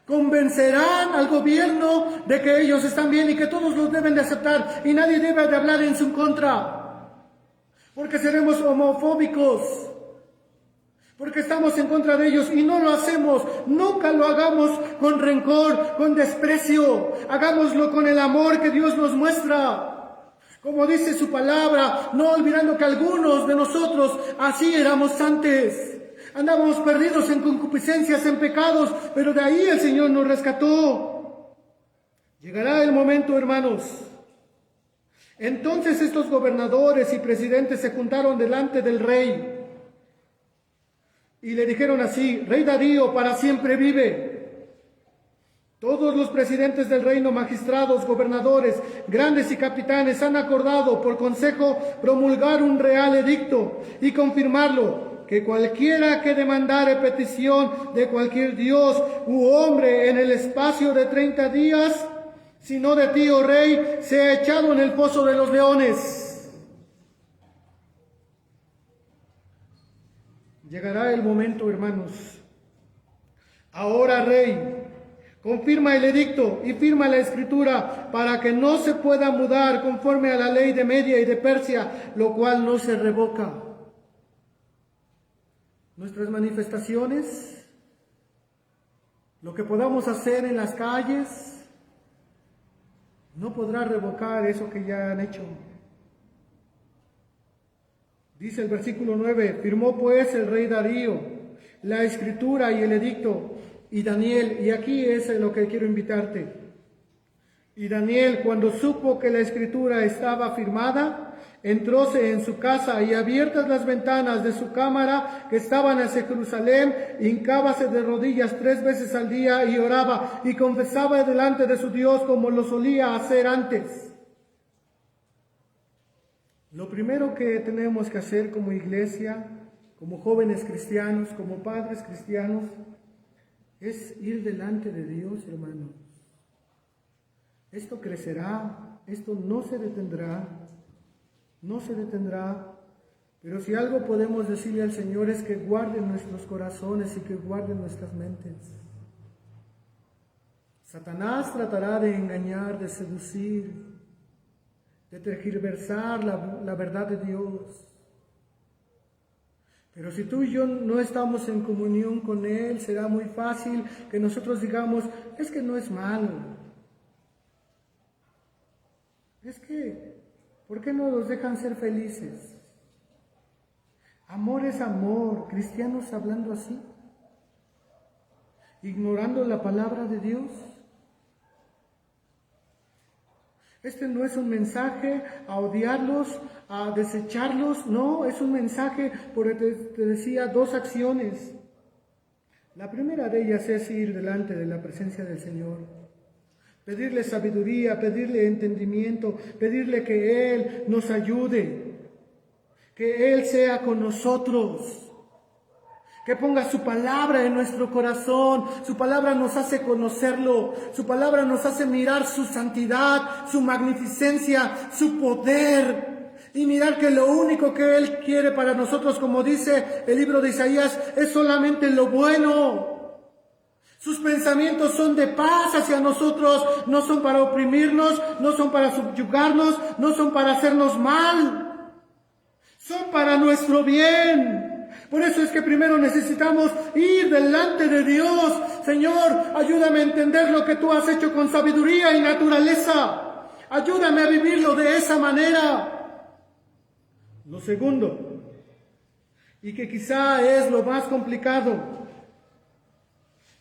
convencerán al gobierno de que ellos están bien y que todos los deben de aceptar y nadie debe de hablar en su contra, porque seremos homofóbicos, porque estamos en contra de ellos y no lo hacemos. Nunca lo hagamos con rencor, con desprecio, hagámoslo con el amor que Dios nos muestra, como dice su palabra, no olvidando que algunos de nosotros así éramos antes. Andábamos perdidos en concupiscencias, en pecados, pero de ahí el Señor nos rescató. Llegará el momento, hermanos. Entonces estos gobernadores y presidentes se juntaron delante del rey y le dijeron así: Rey Darío, para siempre vive. Todos los presidentes del reino, magistrados, gobernadores, grandes y capitanes han acordado por consejo promulgar un real edicto y confirmarlo, que cualquiera que demandare petición de cualquier dios u hombre en el espacio de 30 días, si no de ti, oh rey, sea echado en el foso de los leones. Llegará el momento, hermanos. Ahora, rey, confirma el edicto y firma la escritura para que no se pueda mudar conforme a la ley de Media y de Persia, lo cual no se revoca. Nuestras manifestaciones, lo que podamos hacer en las calles, no podrá revocar eso que ya han hecho. Dice el versículo 9: firmó pues el rey Darío la escritura y el edicto, y Daniel, y aquí es lo que quiero invitarte. Y Daniel, cuando supo que la escritura estaba firmada, entróse en su casa, y abiertas las ventanas de su cámara que estaban hacia Jerusalén, hincábase de rodillas 3 veces al día y oraba y confesaba delante de su Dios como lo solía hacer antes. Lo primero que tenemos que hacer como iglesia, como jóvenes cristianos, como padres cristianos, es ir delante de Dios, hermanos. Esto crecerá, esto no se detendrá, pero si algo podemos decirle al Señor es que guarde nuestros corazones y que guarde nuestras mentes. Satanás tratará de engañar, de seducir, de tergiversar la verdad de Dios. Pero si tú y yo no estamos en comunión con Él, será muy fácil que nosotros digamos: es que no es malo. Es que, ¿por qué no los dejan ser felices? Amor es amor. Cristianos hablando así, ignorando la palabra de Dios. Este no es un mensaje a odiarlos, a desecharlos, no, es un mensaje, porque te decía, 2 acciones. La primera de ellas es ir delante de la presencia del Señor, pedirle sabiduría, pedirle entendimiento, pedirle que Él nos ayude. que Él sea con nosotros, que ponga su palabra en nuestro corazón. Su palabra nos hace conocerlo, su palabra nos hace mirar su santidad, su magnificencia, su poder. Y mirar que lo único que Él quiere para nosotros, como dice el libro de Isaías, es solamente lo bueno. Sus pensamientos son de paz hacia nosotros, no son para oprimirnos, no son para subyugarnos, no son para hacernos mal. Son para nuestro bien. Por eso es que primero necesitamos ir delante de Dios. Señor, ayúdame a entender lo que tú has hecho con sabiduría y naturaleza. Ayúdame a vivirlo de esa manera. Lo segundo, y que quizá es lo más complicado,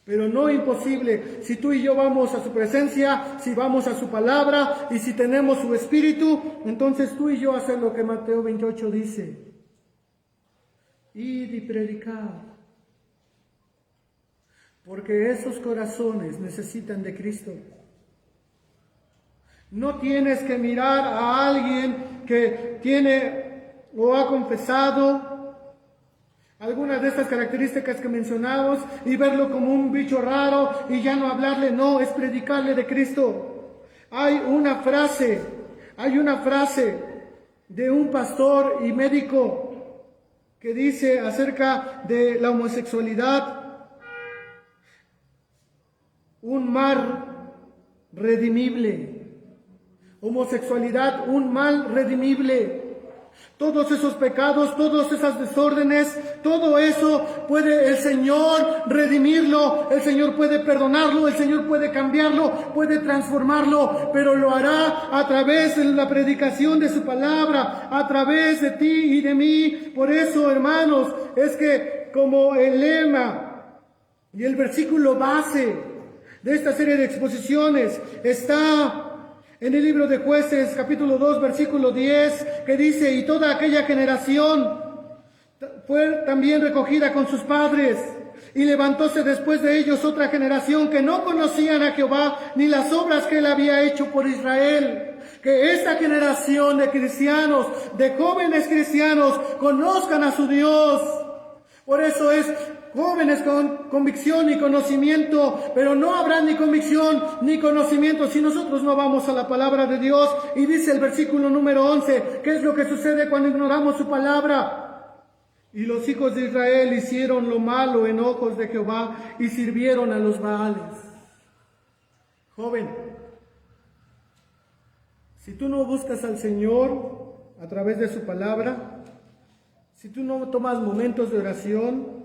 pero no imposible, si tú y yo vamos a su presencia, si vamos a su palabra y si tenemos su espíritu, entonces tú y yo hacer lo que Mateo 28 dice: id y predicad. Porque esos corazones necesitan de Cristo. No tienes que mirar a alguien que tiene o ha confesado algunas de estas características que mencionamos y verlo como un bicho raro y ya no hablarle. No, es predicarle de Cristo. Hay una frase de un pastor y médico que dice acerca de la homosexualidad: un mal redimible. Homosexualidad, un mal redimible. Todos esos pecados, todas esas desórdenes, todo eso puede el Señor redimirlo, el Señor puede perdonarlo, el Señor puede cambiarlo, puede transformarlo, pero lo hará a través de la predicación de su palabra, a través de ti y de mí. Por eso, hermanos, es que como el lema y el versículo base de esta serie de exposiciones está en el libro de Jueces, capítulo 2, versículo 10, que dice: y toda aquella generación fue también recogida con sus padres, y levantóse después de ellos otra generación que no conocían a Jehová, ni las obras que él había hecho por Israel. Que esta generación de cristianos, de jóvenes cristianos, conozcan a su Dios. Por eso es jóvenes con convicción y conocimiento, pero no habrá ni convicción ni conocimiento si nosotros no vamos a la palabra de Dios. Y dice el versículo número 11, ¿qué es lo que sucede cuando ignoramos su palabra? Y los hijos de Israel hicieron lo malo en ojos de Jehová y sirvieron a los Baales. Joven, si tú no buscas al Señor a través de su palabra, si tú no tomas momentos de oración,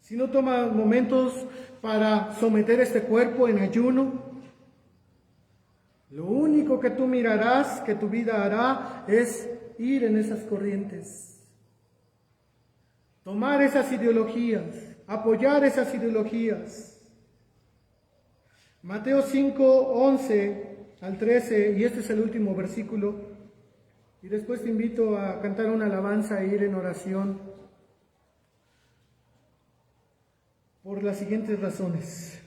si no tomas momentos para someter este cuerpo en ayuno, lo único que tú mirarás, que tu vida hará, es ir en esas corrientes. Tomar esas ideologías, apoyar esas ideologías. Mateo 5, 11 al 13, y este es el último versículo, y después te invito a cantar una alabanza e ir en oración. Por las siguientes razones.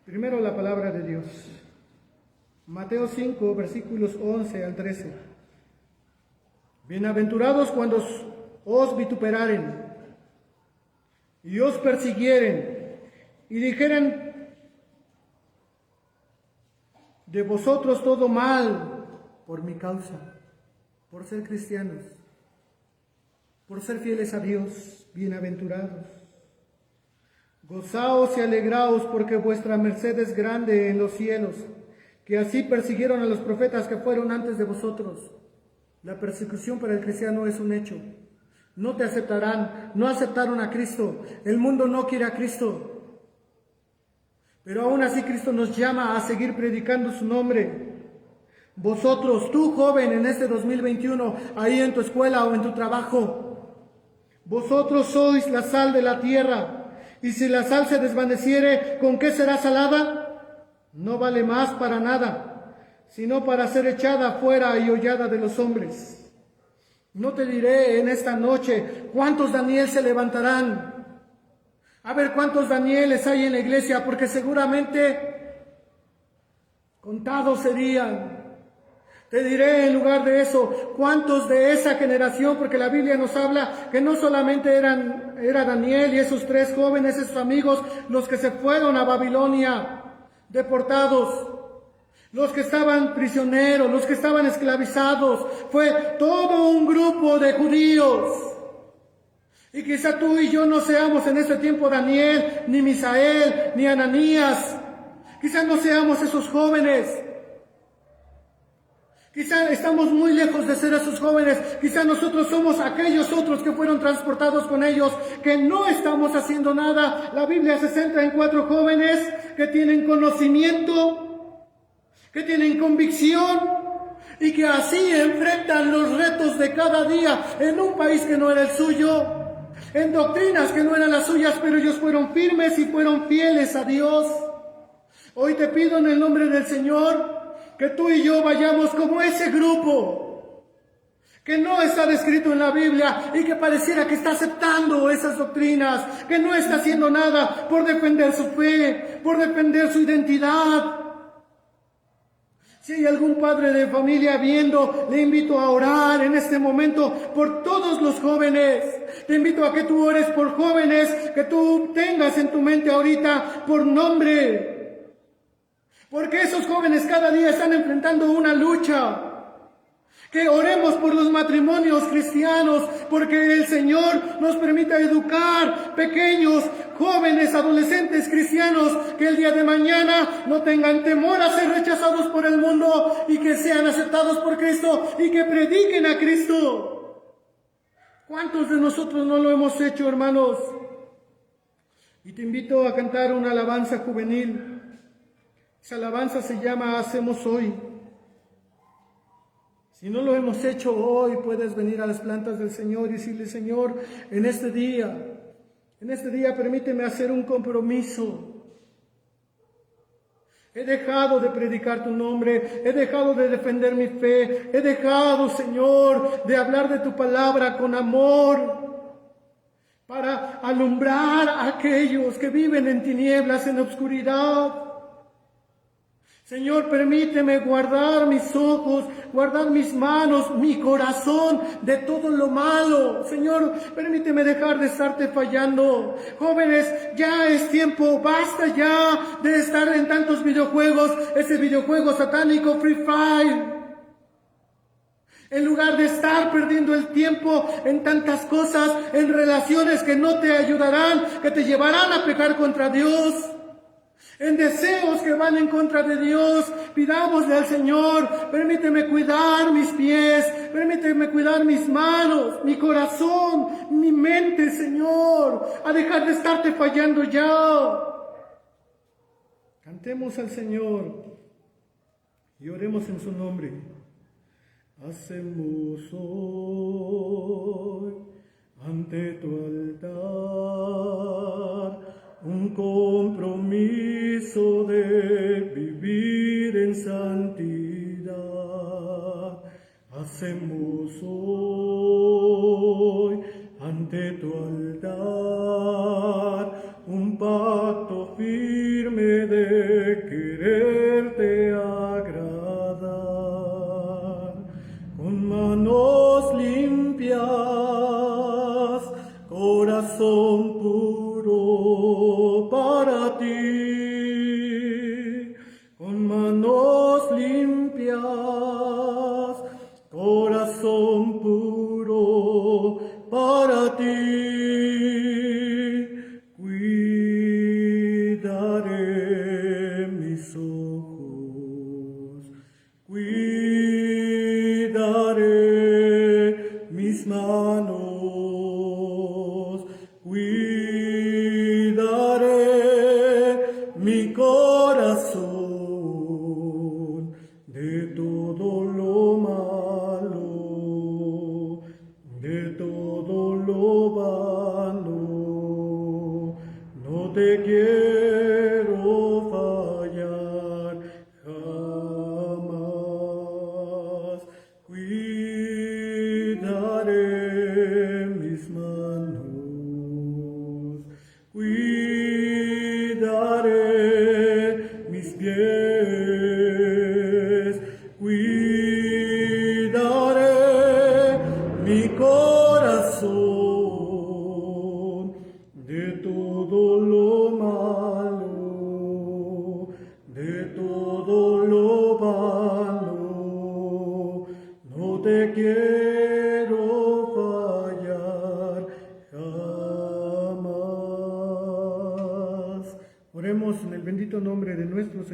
Primero, la palabra de Dios. Mateo 5, versículos 11 al 13. Bienaventurados cuando os vituperaren y os persiguieren y dijeren de vosotros todo mal por mi causa, por ser cristianos, por ser fieles a Dios. Bienaventurados. Gozaos y alegraos, porque vuestra merced es grande en los cielos, que así persiguieron a los profetas que fueron antes de vosotros. La persecución para el cristiano es un hecho. No te aceptarán, no aceptaron a Cristo. El mundo no quiere a Cristo. Pero aún así Cristo nos llama a seguir predicando su nombre. Vosotros, tú joven en este 2021, ahí en tu escuela o en tu trabajo, vosotros sois la sal de la tierra. Y si la sal se desvaneciere, ¿con qué será salada? No vale más para nada, sino para ser echada fuera y hollada de los hombres. No te diré en esta noche cuántos Daniel se levantarán. A ver cuántos Danieles hay en la iglesia, porque seguramente contados serían. Te diré en lugar de eso, cuántos de esa generación, porque la Biblia nos habla que no solamente era Daniel y esos 3 jóvenes, esos amigos, los que se fueron a Babilonia, deportados, los que estaban prisioneros, los que estaban esclavizados, fue todo un grupo de judíos. Y quizá tú y yo no seamos en este tiempo Daniel, ni Misael, ni Ananías, quizá no seamos esos jóvenes. Quizá estamos muy lejos de ser esos jóvenes. Quizá nosotros somos aquellos otros que fueron transportados con ellos, que no estamos haciendo nada. La Biblia se centra en 4 jóvenes que tienen conocimiento, que tienen convicción y que así enfrentan los retos de cada día en un país que no era el suyo, en doctrinas que no eran las suyas, pero ellos fueron firmes y fueron fieles a Dios. Hoy te pido en el nombre del Señor que tú y yo vayamos como ese grupo que no está descrito en la Biblia y que pareciera que está aceptando esas doctrinas, que no está haciendo nada por defender su fe, por defender su identidad. Si hay algún padre de familia viendo, le invito a orar en este momento por todos los jóvenes. Te invito a que tú ores por jóvenes que tú tengas en tu mente ahorita por nombre. Porque esos jóvenes cada día están enfrentando una lucha. Que oremos por los matrimonios cristianos, porque el Señor nos permita educar pequeños, jóvenes, adolescentes cristianos, que el día de mañana no tengan temor a ser rechazados por el mundo y que sean aceptados por Cristo y que prediquen a Cristo. ¿Cuántos de nosotros no lo hemos hecho, hermanos? Y te invito a cantar una alabanza juvenil. Esa alabanza se llama Hacemos Hoy. Si no lo hemos hecho hoy, puedes venir a las plantas del Señor y decirle: Señor, en este día permíteme hacer un compromiso. He dejado de predicar tu nombre, he dejado de defender mi fe, he dejado, Señor, de hablar de tu palabra con amor, para alumbrar a aquellos que viven en tinieblas, en obscuridad. Señor, permíteme guardar mis ojos, guardar mis manos, mi corazón de todo lo malo. Señor, permíteme dejar de estarte fallando. Jóvenes, ya es tiempo, basta ya de estar en tantos videojuegos, ese videojuego satánico Free Fire. En lugar de estar perdiendo el tiempo en tantas cosas, en relaciones que no te ayudarán, que te llevarán a pecar contra Dios. En deseos que van en contra de Dios, pidámosle al Señor: permíteme cuidar mis pies, permíteme cuidar mis manos, mi corazón, mi mente, Señor, a dejar de estarte fallando ya. Cantemos al Señor y oremos en su nombre. Hacemos hoy ante tu altar un compromiso de vivir en santidad. Hacemos hoy ante tu altar un pacto firme de quererte agradar, con manos limpias, corazón puro para ti, con manos limpias, corazón puro para ti, cuidaré mis ojos.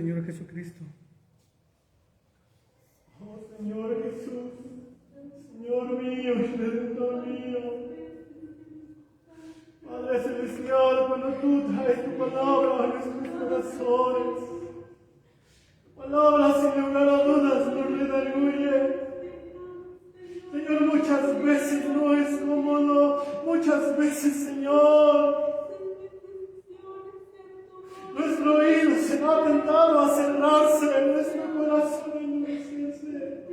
Señor Jesucristo. Oh Señor Jesús, Señor mío y Redentor mío, Padre Celestial, cuando tú traes tu palabra a nuestros corazones, tu palabra sin lugar a dudas nos redarguye. Señor, muchas veces no es cómodo, muchas veces, Señor, nuestro oído se ha tentado a cerrarse en nuestro corazón endurecerse.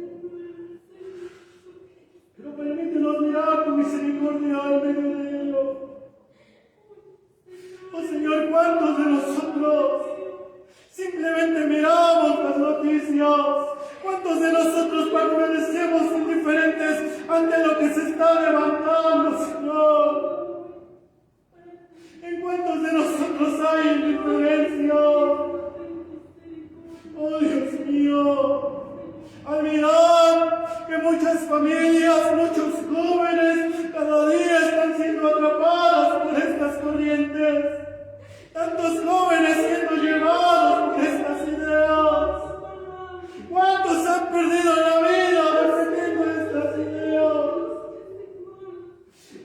Pero permítenos mirar tu misericordia en medio de ello. Oh Señor, ¿cuántos de nosotros simplemente miramos las noticias? ¿Cuántos de nosotros permanecemos indiferentes ante lo que se está levantando, Señor? ¿En cuántos de nosotros hay indiferencia? Oh Dios mío, al mirar que muchas familias, muchos jóvenes cada día están siendo atrapadas por estas corrientes, tantos jóvenes siendo llevados por estas ideas, ¿cuántos han perdido la vida defendiendo estas ideas?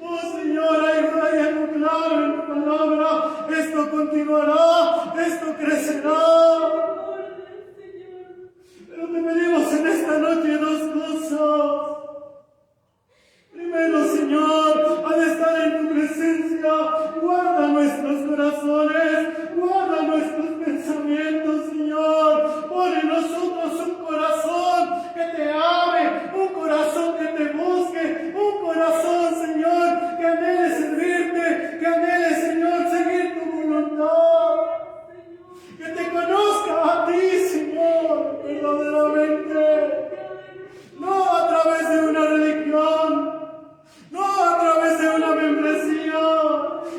Oh Señor, hay algo claro en tu palabra. Esto continuará, esto crecerá. Pero te pedimos en esta noche dos cosas. Primero, Señor, al estar en tu presencia, guarda nuestros corazones, guarda nuestros pensamientos, Señor. Pon en nosotros un corazón que te ame, un corazón que te busque, un corazón, Señor, que anhele servirte, que anhele, Señor, seguir tu voluntad. Que te conozca a ti, Señor, verdaderamente. No a través de una religión, no a través de una membresía,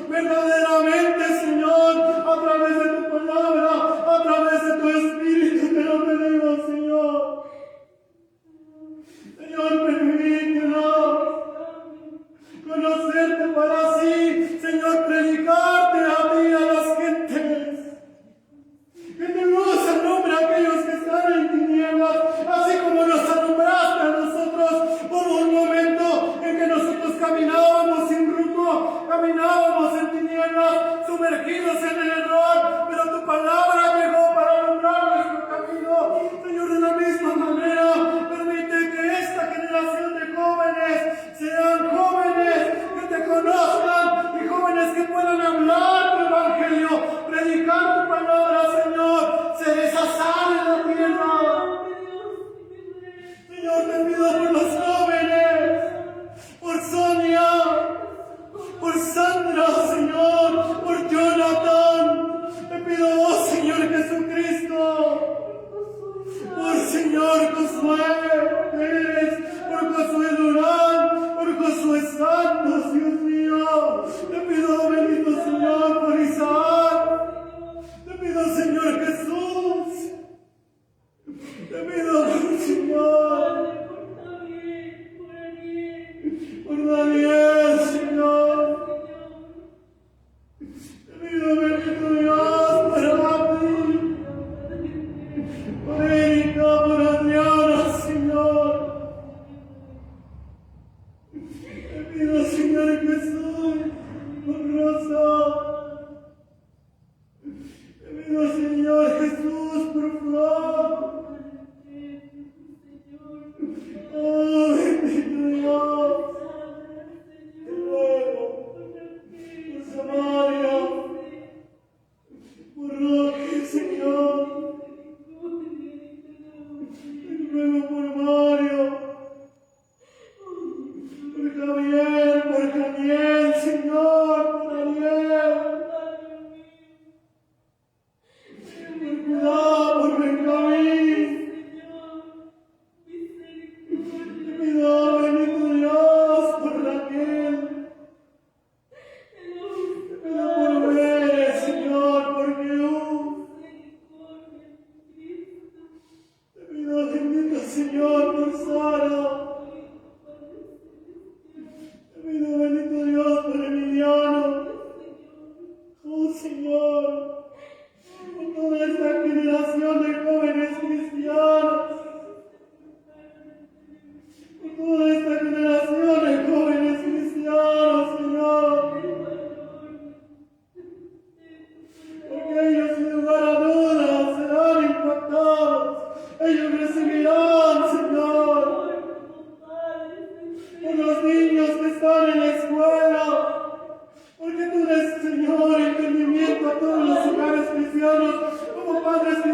verdaderamente, Señor, a través de tu palabra, a través de tu Espíritu, te lo pedimos, Señor. Señor, permítenos conocerte para así, Señor, predicarte a ti y a las gentes. Que tu luz alumbre a aquellos que están en tinieblas, así como nos alumbraste a nosotros. Hubo un momento en que nosotros caminábamos sin rumbo, caminábamos en tinieblas, sumergidos en el error, pero tu palabra llegó para alumbrar nuestro camino. Señor, de la misma manera, permite que esta generación de jóvenes sean jóvenes que te conozcan y jóvenes que puedan hablar tu evangelio, predicar tu palabra, Señor, ser esa sal en la tierra. Señor, te pido por los jóvenes, por Sonia, por Sandra, Señor, por Jonathan. Te pido, oh Señor Jesucristo, por Señor Josué Pérez, por Josué Durán, por Josué Santos, Dios mío. Te pido, bendito Señor, por Isaac. Te pido, Señor Jesús. Te pido, Señor, por Daniel, Señor. Te pido, bendito Dios, por Abdi, por Erika, por Adriana, Señor.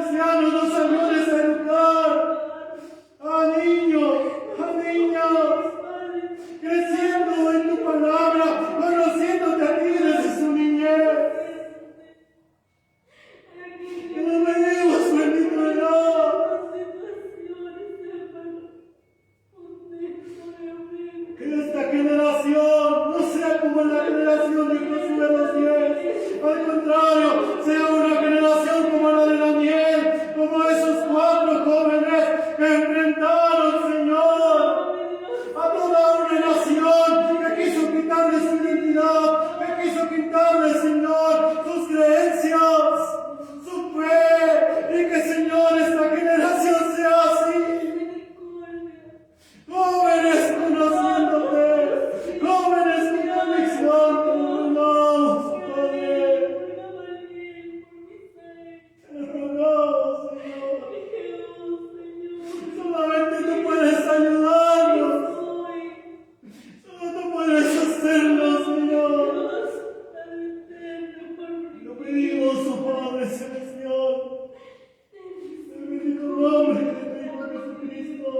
ancianos nos ayudes a educar a niños, a niñas, creciendo en tu palabra, conociéndote a ti desde su niñez. Que nos venimos, bendito Dios. Que esta generación no sea como la generación de Josué los 10. Al contrario, sea una generación como la de Daniel, como esos 4 jóvenes que enfrentaron, Señor, a toda una nación que quiso quitarle su identidad, que quiso quitarle, Señor, sus creencias, su fe, y que, Señor, esta generación sea así. Jóvenes conociéndote, jóvenes con convicción, como no, Padre. Te rogamos, Señor. Solamente tú puedes ayudarnos. Solo tú puedes hacernos, Señor. Lo pedimos, oh Padre Celestial, en el bendito nombre de tu Hijo Jesucristo.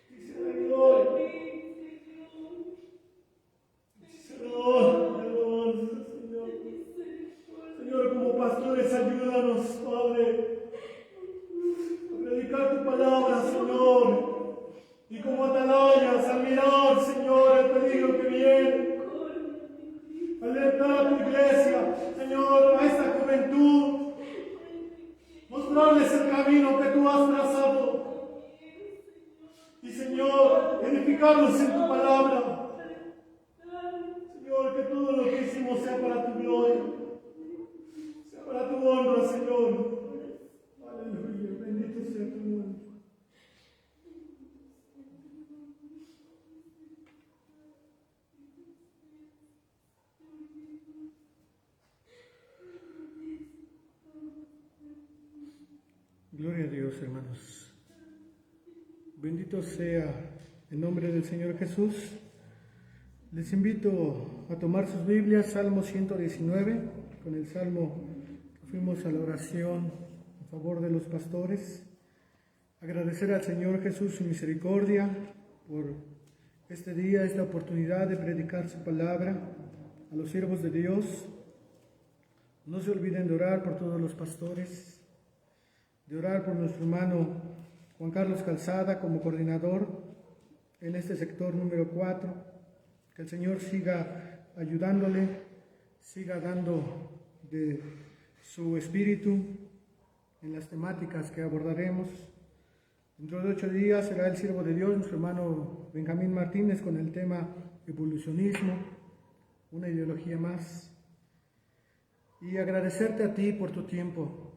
Dice la gloria, dice la honra, alabanza, Señor. Señor, como pastores, ayúdanos, Padre, a predicar tu palabra, Señor. Y como atalayas, a mirar, Señor, el peligro que viene. Alertar a tu iglesia, Señor, a esta juventud. Mostrarles el camino que tú has trazado. Y, Señor, edificarlos en tu palabra. Señor, que todo lo que hicimos sea para tu gloria. Sea para tu honra, Señor. Aleluya, bendito sea tu nombre. Gloria a Dios, hermanos. Bendito sea el nombre del Señor Jesús. Les invito a tomar sus Biblias, Salmo 119, con el Salmo que fuimos a la oración a favor de los pastores. Agradecer al Señor Jesús su misericordia por este día, esta oportunidad de predicar su palabra a los siervos de Dios. No se olviden de orar por todos los pastores, de orar por nuestro hermano Juan Carlos Calzada como coordinador en este sector número 4, que el Señor siga ayudándole, siga dando de su espíritu en las temáticas que abordaremos. Dentro de 8 días será el siervo de Dios, nuestro hermano Benjamín Martínez, con el tema evolucionismo, una ideología más. Y agradecerte a ti por tu tiempo,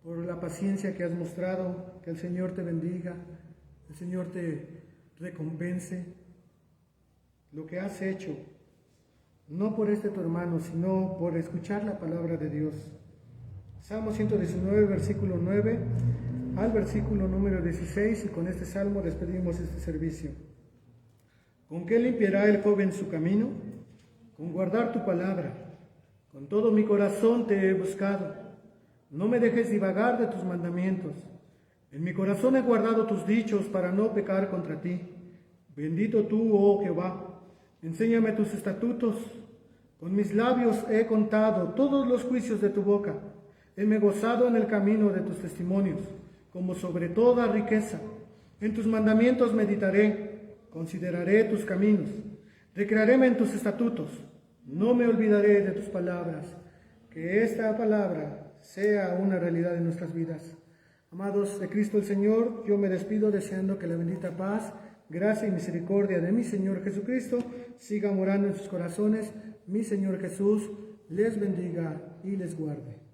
por la paciencia que has mostrado, que el Señor te bendiga, el Señor te recompense lo que has hecho, no por tu hermano, sino por escuchar la palabra de Dios. Salmo 119, versículo 9 al versículo número 16, y con este salmo despedimos este servicio. ¿Con qué limpiará el joven su camino? Con guardar tu palabra. Con todo mi corazón te he buscado. No me dejes divagar de tus mandamientos. En mi corazón he guardado tus dichos para no pecar contra ti. Bendito tú, oh Jehová. Enséñame tus estatutos. Con mis labios he contado todos los juicios de tu boca. Heme gozado en el camino de tus testimonios, como sobre toda riqueza. En tus mandamientos meditaré, consideraré tus caminos. Recrearéme en tus estatutos. No me olvidaré de tus palabras. Que esta palabra sea una realidad en nuestras vidas. Amados de Cristo el Señor, yo me despido deseando que la bendita paz, gracia y misericordia de mi Señor Jesucristo siga morando en sus corazones. Mi Señor Jesús les bendiga y les guarde.